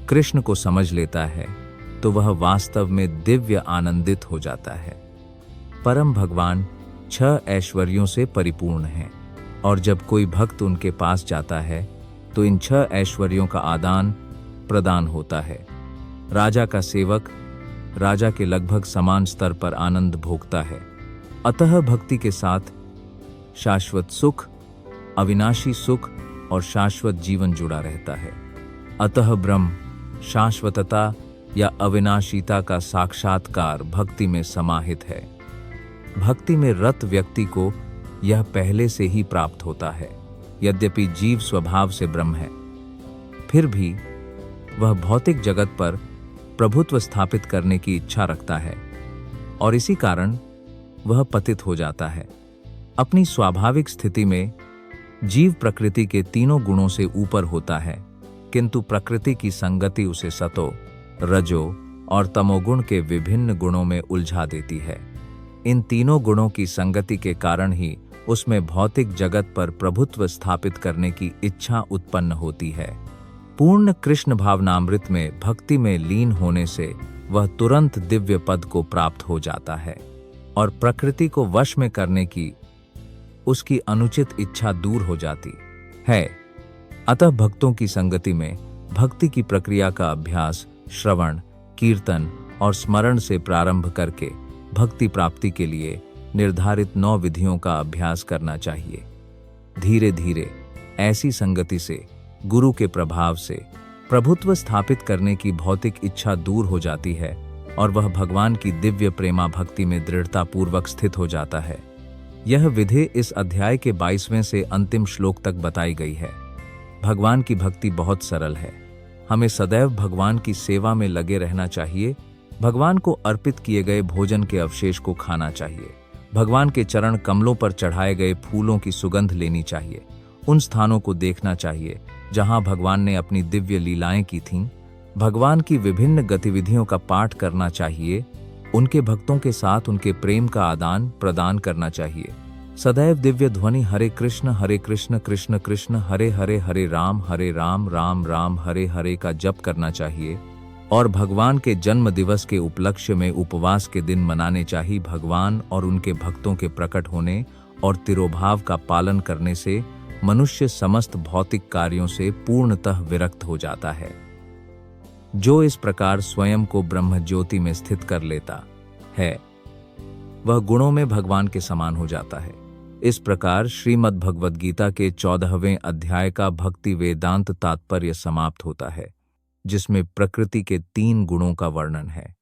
Speaker 1: कृष्ण को समझ लेता है तो वह वास्तव में दिव्य आनंदित हो जाता है। परम भगवान 6 ऐश्वर्यों से परिपूर्ण हैं और जब कोई भक्त उनके पास जाता है तो इन 6 ऐश्वर्यों का आदान प्रदान होता है। राजा का सेवक राजा के लगभग समान स्तर पर आनंद भोगता है। अतः भक्ति के साथ शाश्वत सुख, अविनाशी सुख और शाश्वत जीवन जुड़ा रहता है। अतः ब्रह्म शाश्वतता या अविनाशीता का साक्षात्कार भक्ति में समाहित है। भक्ति में रत व्यक्ति को यह पहले से ही प्राप्त होता है। यद्यपि जीव स्वभाव से ब्रह्म है, फिर भी वह भौतिक जगत पर प्रभुत्व स्थापित करने की इच्छा रखता है और इसी कारण वह पतित हो जाता है। अपनी स्वाभाविक स्थिति में जीव प्रकृति के तीनों गुणों से ऊपर होता है, किंतु प्रकृति की संगति उसे सतो, रजो और तमोगुण के विभिन्न गुणों में उलझा देती है। इन तीनों गुणों की संगति के कारण ही उसमें भौतिक जगत पर प्रभुत्व स्थापित करने की इच्छा उत्पन्न होती है। पूर्ण कृष्ण भावनामृत में भक्ति में लीन होने से वह तुरंत दिव्य पद को प्राप्त हो जाता है और प्रकृति को वश में करने की उसकी अनुचित इच्छा दूर हो जाती है। अतः भक्तों की संगति में भक्ति की प्रक्रिया का अभ्यास श्रवण, कीर्तन और स्मरण से प्रारंभ करके भक्ति प्राप्ति के लिए निर्धारित 9 विधियों का अभ्यास करना चाहिए। धीरे धीरे ऐसी संगति से गुरु के प्रभाव से प्रभुत्व स्थापित करने की भौतिक इच्छा दूर हो जाती है और वह भगवान की दिव्य प्रेमा भक्ति में दृढ़ता पूर्वक स्थित हो जाता है। यह विधि इस अध्याय के 22वें से अंतिम श्लोक तक बताई गई है। भगवान की भक्ति बहुत सरल है। हमें सदैव भगवान की सेवा में लगे रहना चाहिए। भगवान को अर्पित किए गए भोजन के अवशेष को खाना चाहिए। भगवान के चरण कमलों पर चढ़ाए गए फूलों की सुगंध लेनी चाहिए। उन स्थानों को देखना चाहिए जहां भगवान ने अपनी दिव्य लीलाएं की थीं। भगवान की विभिन्न गतिविधियों का पाठ करना चाहिए। उनके भक्तों के साथ उनके प्रेम का आदान प्रदान करना चाहिए। सदैव दिव्य ध्वनि हरे कृष्ण कृष्ण कृष्ण हरे हरे हरे राम राम राम हरे हरे का जप करना चाहिए और भगवान के जन्म दिवस के उपलक्ष्य में उपवास के दिन मनाने चाहिए। भगवान और उनके भक्तों के प्रकट होने और तिरोभाव का पालन करने से मनुष्य समस्त भौतिक कार्यों से पूर्णतः विरक्त हो जाता है। जो इस प्रकार स्वयं को ब्रह्म ज्योति में स्थित कर लेता है वह गुणों में भगवान के समान हो जाता है। इस प्रकार श्रीमद् भगवद गीता के 14वें अध्याय का भक्ति वेदांत तात्पर्य समाप्त होता है, जिसमें प्रकृति के 3 गुणों का वर्णन है।